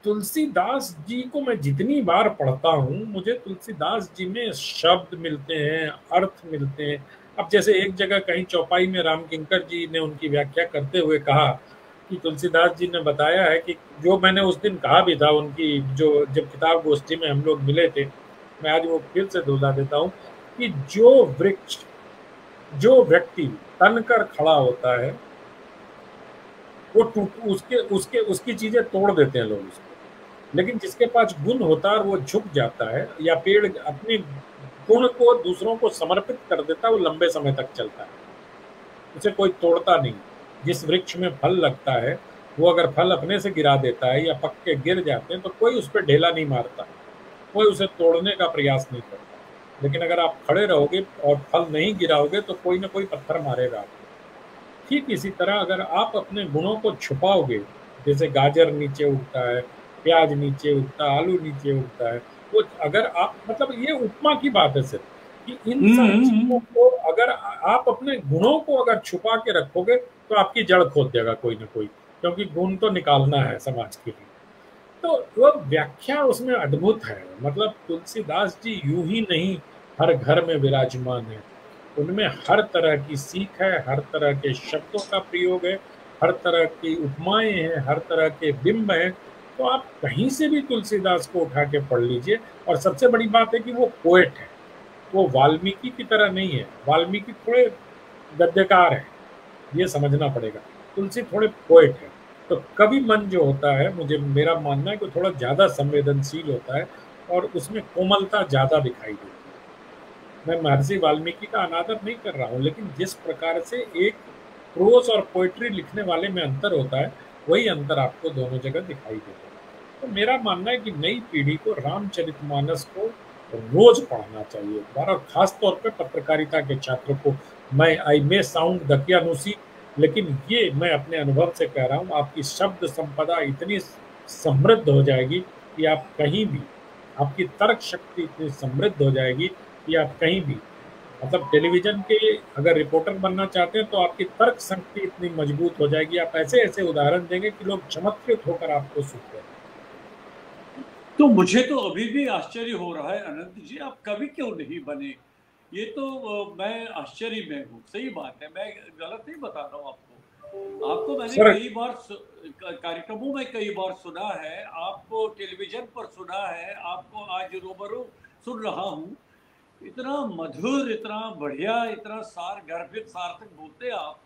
तुलसीदास जी को मैं जितनी बार पढ़ता हूँ, मुझे तुलसीदास जी में शब्द मिलते हैं, अर्थ मिलते हैं। अब जैसे एक जगह कहीं चौपाई में राम किंकर जी ने उनकी व्याख्या करते हुए कहा कि तुलसीदास जी ने बताया है कि जो मैंने उस दिन कहा भी था उनकी, जो जब किताब गोष्ठी में हम लोग मिले थे, मैं आज वो फिर से दोहरा देता हूँ कि जो वृक्ष, जो व्यक्ति तन कर खड़ा होता है वो टूट, उसके उसके उसकी चीजें तोड़ देते हैं लोग उसको। लेकिन जिसके पास गुण होता है और वो झुक जाता है, या पेड़ अपने गुण को दूसरों को समर्पित कर देता है, वो लंबे समय तक चलता है, उसे कोई तोड़ता नहीं। जिस वृक्ष में फल लगता है वो अगर फल अपने से गिरा देता है या पक के गिर जाते हैं तो कोई उस पर ढेला नहीं मारता, कोई उसे तोड़ने का प्रयास नहीं करता। लेकिन अगर आप खड़े रहोगे और फल नहीं गिराओगे तो कोई ना कोई पत्थर मारेगा आपको। ठीक इसी तरह अगर आप अपने गुणों को छुपाओगे, जैसे गाजर नीचे उगता है, प्याज नीचे उगता है, आलू नीचे उगता है, वो अगर आप, मतलब ये उपमा की बात है सिर्फ, कि इन सब चीजों को अगर आप अपने गुणों को अगर छुपा के रखोगे तो आपकी जड़ खोद देगा कोई ना कोई, क्योंकि गुण तो निकालना है समाज के लिए। तो वो व्याख्या उसमें अद्भुत है। मतलब तुलसीदास जी यूं ही नहीं हर घर में विराजमान है, उनमें हर तरह की सीख है, हर तरह के शब्दों का प्रयोग है, हर तरह की उपमाएं हैं, हर तरह के बिंब हैं। तो आप कहीं से भी तुलसीदास को उठा के पढ़ लीजिए। और सबसे बड़ी बात है कि वो पोएट है, वो वाल्मीकि की तरह नहीं है। वाल्मीकि थोड़े गद्यकार है, ये समझना पड़ेगा। तुलसी थोड़े पोएट है। तो कवि मन जो होता है, मुझे मेरा मानना है कि थोड़ा ज्यादा संवेदनशील होता है और उसमें कोमलता ज्यादा दिखाई देती है। मैं महर्षि वाल्मीकि का अनादर नहीं कर रहा हूँ, लेकिन जिस प्रकार से एक प्रोज और पोएट्री लिखने वाले में अंतर होता है, वही अंतर आपको दोनों जगह दिखाई देता है। तो मेरा मानना है कि नई पीढ़ी को रामचरितमानस को रोज पढ़ना चाहिए, और खास तौर पे पत्रकारिता के छात्रों को। मैं, आई मे साउंड दकियानुसी, लेकिन ये मैं अपने अनुभव से कह रहा हूँ, आपकी शब्द संपदा इतनी समृद्ध हो जाएगी कि आप कहीं भी, आपकी तर्क शक्ति इतनी समृद्ध हो जाएगी कि आप कहीं भी, मतलब टेलीविजन के अगर रिपोर्टर बनना चाहते हैं तो आपकी तर्क शक्ति इतनी मजबूत हो जाएगी, आप ऐसे ऐसे उदाहरण देंगे कि लोग चमत्कृत होकर आपको सुनते हैं। तो मुझे तो अभी भी आश्चर्य हो रहा है अनंत जी, आप कवि क्यों नहीं बने? ये तो मैं आश्चर्य में हूँ। सही बात है, मैं गलत नहीं बता रहा हूँ आपको। आपको मैंने सर, कई बार कार्यक्रमों में कई बार सुना है, आपको टेलीविजन पर सुना है, आपको आज रूबरू सुन रहा हूँ। इतना मधुर, इतना बढ़िया, इतना सार गर्भित सार्थक बोलते आप,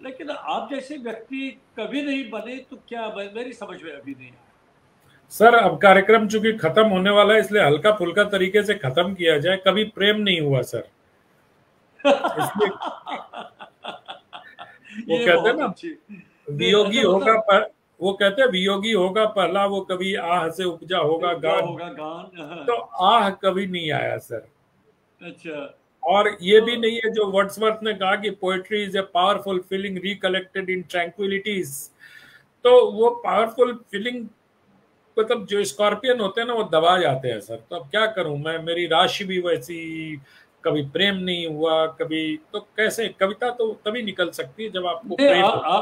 लेकिन आप जैसे व्यक्ति कभी नहीं बने तो क्या, मेरी समझ में अभी नहीं आया। सर अब कार्यक्रम चूंकि खत्म होने वाला है, इसलिए हल्का फुल्का तरीके से खत्म किया जाए। कभी प्रेम नहीं हुआ सर। इसलिए वो ये कहते हैं बहुत ना, अच्छी। नहीं वियोगी ऐसा होगा मतलब पर, वो कहते हैं वियोगी होगा पहला, वो कभी आह से उपजा होगा उपजा गान। होगा गान। तो आह कभी नहीं आया सर। अच्छा। और ये तो भी नहीं है जो वर्ड्सवर्थ ने कहा कि poetry is a powerful feeling recollected in tranquillities. तो वो पावरफुल फीलिंग, मतलब जो स्कॉर्पियन होते हैं ना, वो दबा जाते हैं सर। तो अब क्या करूं मैं, मेरी राशि भी वैसी, कभी प्रेम नहीं हुआ कभी, तो कैसे कविता तो तभी निकल सकती है जब आपको नहीं प्रेम हो।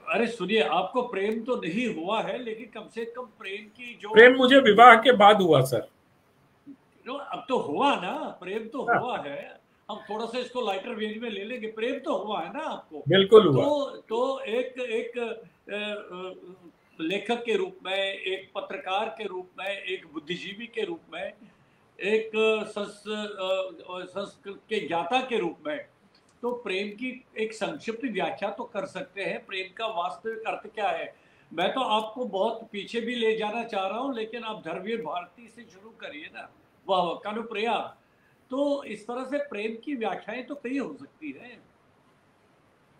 अरे सुनिए, आपको प्रेम तो नहीं हुआ है, लेकिन कम से कम प्रेम की जो प्रेम मुझे विवाह के बाद हुआ सर। अब तो हुआ ना, प्रेम तो हुआ है। हम थोड़ा सा इसको लाइटर वेज में ले लेंगे, प्रेम तो हुआ है ना आपको। बिल्कुल तो हुआ। एक एक लेखक के रूप में, एक पत्रकार के रूप में, एक बुद्धिजीवी के रूप में, एक संस्कृत के ज्ञाता के रूप में, तो प्रेम की एक संक्षिप्त व्याख्या तो कर सकते हैं। प्रेम का वास्तविक अर्थ क्या है? मैं तो आपको बहुत पीछे भी ले जाना चाह रहा हूं, लेकिन आप धर्मवीर भारती से शुरू करिए ना। वाह, कानुप्रिया। तो इस तरह से प्रेम की व्याख्याएं तो कई हो सकती है।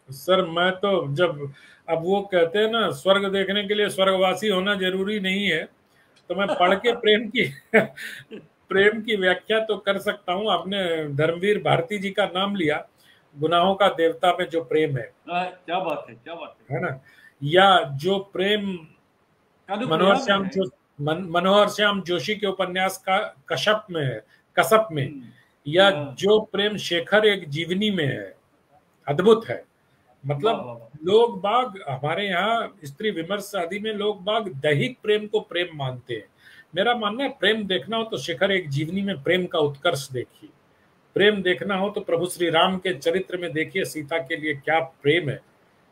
सर मैं तो जब, अब वो कहते हैं ना, स्वर्ग देखने के लिए स्वर्गवासी होना जरूरी नहीं है, तो मैं पढ़ के प्रेम की प्रेम की व्याख्या तो कर सकता हूँ। आपने धर्मवीर भारती जी का नाम लिया, गुनाहों का देवता में जो प्रेम क्या बात है, क्या बात है। है ना, या जो प्रेम मनोहर कानुप्रिया में श्याम है। जो मनोहर श्याम जोशी के उपन्यास का कशप में है, कसप में, या हाँ, जो प्रेम शेखर एक जीवनी में है, अद्भुत है। वाह मतलब वाह वाह। लोग बाग हमारे यहाँ स्त्री विमर्श आदि में लोग बाग दैहिक प्रेम को प्रेम मानते हैं। मेरा मानना है प्रेम देखना हो तो शेखर एक जीवनी में प्रेम का उत्कर्ष देखिए। प्रेम देखना हो तो प्रभु श्री राम के चरित्र में देखिए सीता के लिए क्या प्रेम है।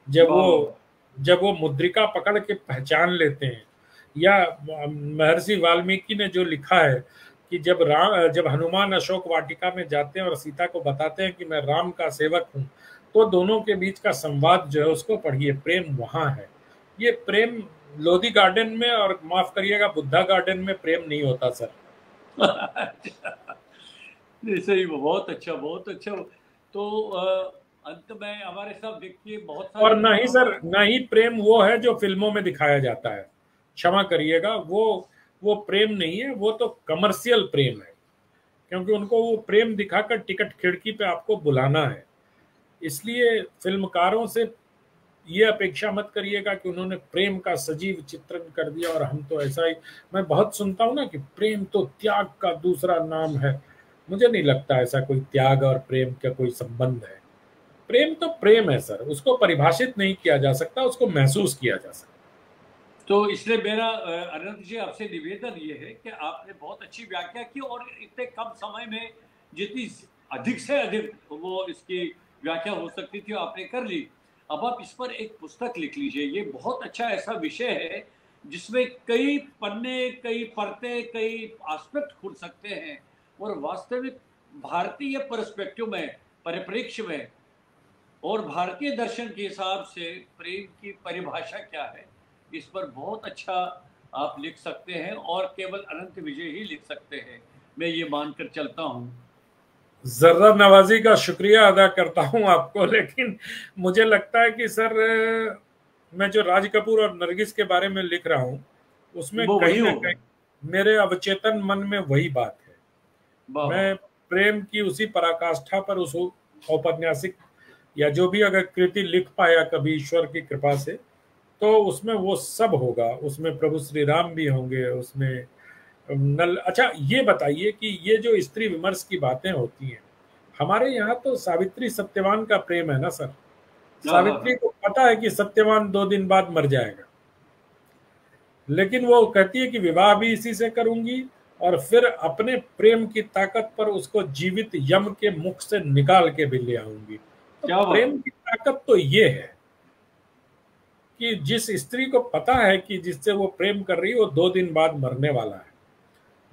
जब वाह वो वाह वाह। जब वो मुद्रिका पकड़ के पहचान लेते हैं, या महर्षि वाल्मीकि ने जो लिखा है कि जब हनुमान अशोक वाटिका में जाते हैं और सीता को बताते हैं कि मैं राम का सेवक हूँ, तो दोनों के बीच का संवाद जो है उसको पढ़िए, प्रेम वहां है। ये प्रेम लोधी गार्डन में और माफ करिएगा बुद्धा गार्डन में प्रेम नहीं होता सर। नहीं, सही, बहुत अच्छा, बहुत अच्छा। तो अंत में हमारे साथ देखिए बहुत और सारी ना ही किताबें। सर, ना ही प्रेम वो है जो फिल्मों में दिखाया जाता है। क्षमा करिएगा, वो प्रेम नहीं है, वो तो कमर्शियल प्रेम है। क्योंकि उनको वो प्रेम दिखाकर टिकट खिड़की पे आपको बुलाना है। इसलिए फिल्मकारों से ये अपेक्षा मत करिएगा कि उन्होंने प्रेम का सजीव चित्रण कर दिया और हम तो ऐसा ही। मैं बहुत सुनता हूं ना कि प्रेम तो त्याग का दूसरा नाम है। मुझे नहीं लगता ऐसा कोई त्याग और प्रेम का कोई संबंध है। प्रेम तो प्रेम है सर, उसको परिभाषित नहीं किया जा सकता, उसको महसूस किया जा सकता। तो इसलिए मेरा अनंत जी आपसे निवेदन ये है कि आपने बहुत अच्छी व्याख्या की, और इतने कम समय में जितनी अधिक से अधिक वो इसकी व्याख्या हो सकती थी आपने कर ली। अब आप इस पर एक पुस्तक लिख लीजिए। ये बहुत अच्छा ऐसा विषय है जिसमें कई पन्ने, कई परतें, कई एस्पेक्ट खुल सकते हैं, और वास्तविक भारतीय पर्सपेक्टिव में, परिप्रेक्ष्य में, और भारतीय दर्शन के हिसाब से प्रेम की परिभाषा क्या है, इस पर बहुत अच्छा आप लिख सकते हैं, और केवल अनंत विजय ही लिख सकते हैं। मैं ये मानकर चलता हूँ। जर्रा नवाजी का शुक्रिया अदा करता हूं आपको, लेकिन मुझे लगता है कि सर, मैं जो राज कपूर और नरगिस के बारे में लिख रहा हूं उसमें वो वही कहीं ना होगा। कहीं मेरे अवचेतन मन में वही बात है। वाह वाह। मैं प्रेम की उसी पराकाष्ठा पर उस औपन्यासिक या जो भी अगर कृति लिख पाया कभी ईश्वर की कृपा से, तो उसमें वो सब होगा। उसमें प्रभु श्री राम भी होंगे, उसमें नल। अच्छा ये बताइए कि ये जो स्त्री विमर्श की बातें होती हैं, हमारे यहाँ तो सावित्री सत्यवान का प्रेम है ना सर। हाँ हाँ सावित्री हाँ। को पता है कि सत्यवान 2 दिन बाद मर जाएगा, लेकिन वो कहती है कि विवाह भी इसी से करूंगी, और फिर अपने प्रेम की ताकत पर उसको जीवित यम के मुख से निकाल के भी ले आऊंगी। तो क्या बात प्रेम की ताकत तो ये है कि जिस स्त्री को पता है कि जिससे वो प्रेम कर रही है वो 2 दिन बाद मरने वाला है,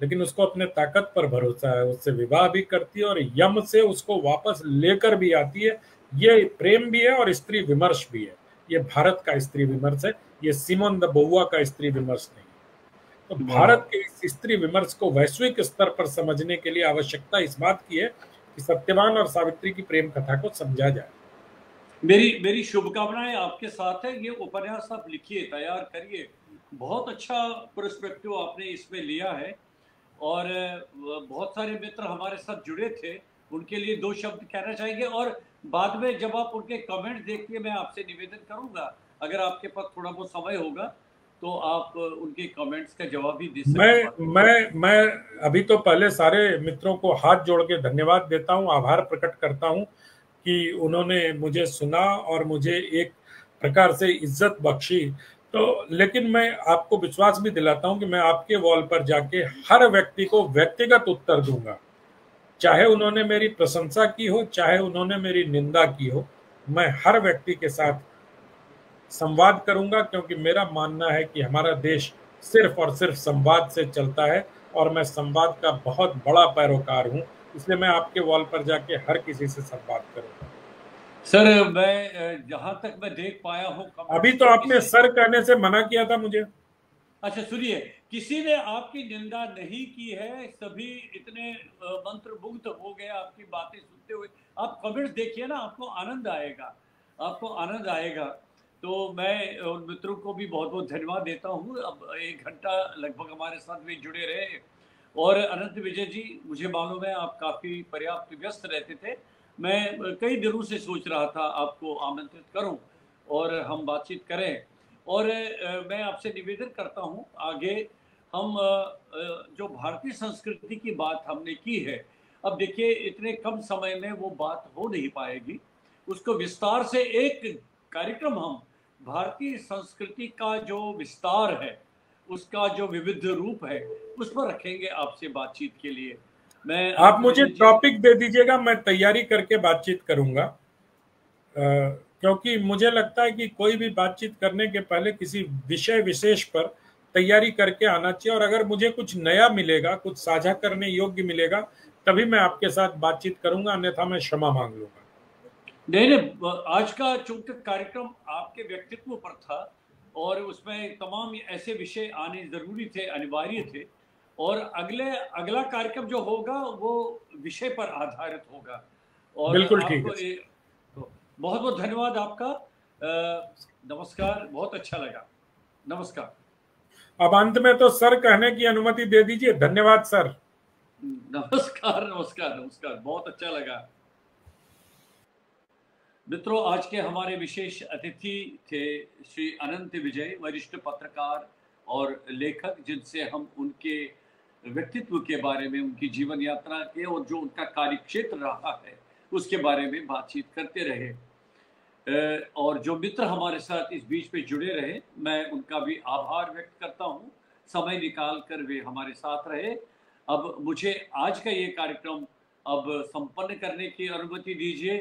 लेकिन उसको अपने ताकत पर भरोसा है, उससे विवाह भी करती है और यम से उसको वापस लेकर भी आती है। ये प्रेम भी है और स्त्री विमर्श भी है। ये भारत का स्त्री विमर्श है, ये सिमोन द बोउआ का स्त्री विमर्श नहीं। तो है, वाह वाह। भारत के इस स्त्री विमर्श को वैश्विक स्तर पर समझने के लिए आवश्यकता इस बात की है कि सत्यवान और सावित्री की प्रेम कथा को समझा जाए। मेरी मेरी शुभकामनाएं आपके साथ है। ये उपन्यास आप लिखिए, तैयार करिए। बहुत अच्छा पर्सपेक्टिव आपने इसमें लिया है। और बहुत सारे मित्र हमारे साथ जुड़े थे, उनके लिए 2 शब्द कहना चाहेंगे। और बाद में जब आप उनके कमेंट देखिए, मैं आपसे निवेदन करूंगा, अगर आपके पास थोड़ा बहुत समय होगा तो आप उनके कमेंट्स का जवाब भी दे सकते हैं। मैं अभी तो पहले सारे मित्रों को हाथ जोड़ के धन्यवाद देता हूं, आभार प्रकट करता हूं कि उन्होंने मुझे सुना और मुझे एक प्रकार से इज्जत बख्शी। तो लेकिन मैं आपको विश्वास भी दिलाता हूं कि मैं आपके वॉल पर जाके हर व्यक्ति को व्यक्तिगत उत्तर दूंगा, चाहे उन्होंने मेरी प्रशंसा की हो, चाहे उन्होंने मेरी निंदा की हो। मैं हर व्यक्ति के साथ संवाद करूंगा, क्योंकि मेरा मानना है कि हमारा देश सिर्फ और सिर्फ संवाद से चलता है और मैं संवाद का बहुत बड़ा पैरोकार हूं। इसलिए मैं आपके वॉल पर जाके हर किसी से संवाद करूंगा। सर, मैं जहां तक मैं देख पाया हूं, अभी तो आपने सर कहने से मना किया था मुझे। अच्छा सुनिए, किसी ने आपकी निंदा नहीं की है। सभी इतने मंत्रमुग्ध हो गए आपकी बातें सुनते हुए। आप कमेंट्स देखिए ना, आपको आनंद आएगा, आपको आनंद आएगा। तो मैं उन मित्रों को भी बहुत बहुत धन्यवाद देता हूँ। अब 1 घंटा लगभग हमारे साथ भी जुड़े रहे। और अनंत विजय जी, मुझे मालूम है आप काफ़ी पर्याप्त व्यस्त रहते थे। मैं कई दिनों से सोच रहा था आपको आमंत्रित करूं और हम बातचीत करें। और मैं आपसे निवेदन करता हूं, आगे हम जो भारतीय संस्कृति की बात हमने की है, अब देखिए इतने कम समय में वो बात हो नहीं पाएगी। उसको विस्तार से एक कार्यक्रम हम भारतीय संस्कृति का जो विस्तार है, उसका जो विविध रूप है, उस पर रखेंगे आपसे बातचीत के लिए। मैं आप मुझे टॉपिक दे दीजिएगा, मैं तैयारी करके बातचीत करूंगा। क्योंकि मुझे लगता है कि कोई भी बातचीत करने के पहले किसी विषय विशेष पर तैयारी करके आना चाहिए, और अगर मुझे कुछ नया मिलेगा, कुछ साझा करने योग्य मिलेगा, तभी मैं आपके साथ बातचीत करूंगा, अन्यथा मैं क्षमा मांग लूंगा। नहीं, आज का चूंकि कार्यक्रम आपके व्यक्तित्व पर था और उसमें तमाम ऐसे विषय आने जरूरी थे, अनिवार्य थे। और अगला कार्यक्रम जो होगा वो विषय पर आधारित होगा। और बिल्कुल ठीक आपको है। तो बहुत बहुत धन्यवाद आपका। नमस्कार, बहुत अच्छा लगा। नमस्कार। अब अंत में तो सर कहने की अनुमति दे दीजिए। धन्यवाद सर। नमस्कार नमस्कार नमस्कार, बहुत अच्छा लगा। मित्रों, आज के हमारे विशेष अतिथि थे श्री अनंत विजय, वरिष्ठ पत्रकार और लेखक, जिनसे हम उनके व्यक्तित्व के बारे में, उनकी जीवन यात्रा के और जो उनका कार्यक्षेत्र रहा है उसके बारे में बातचीत करते रहे। और जो मित्र हमारे साथ इस बीच में जुड़े रहे, मैं उनका भी आभार व्यक्त करता हूँ। समय निकाल कर वे हमारे साथ रहे। अब मुझे आज का ये कार्यक्रम अब संपन्न करने की अनुमति दीजिए।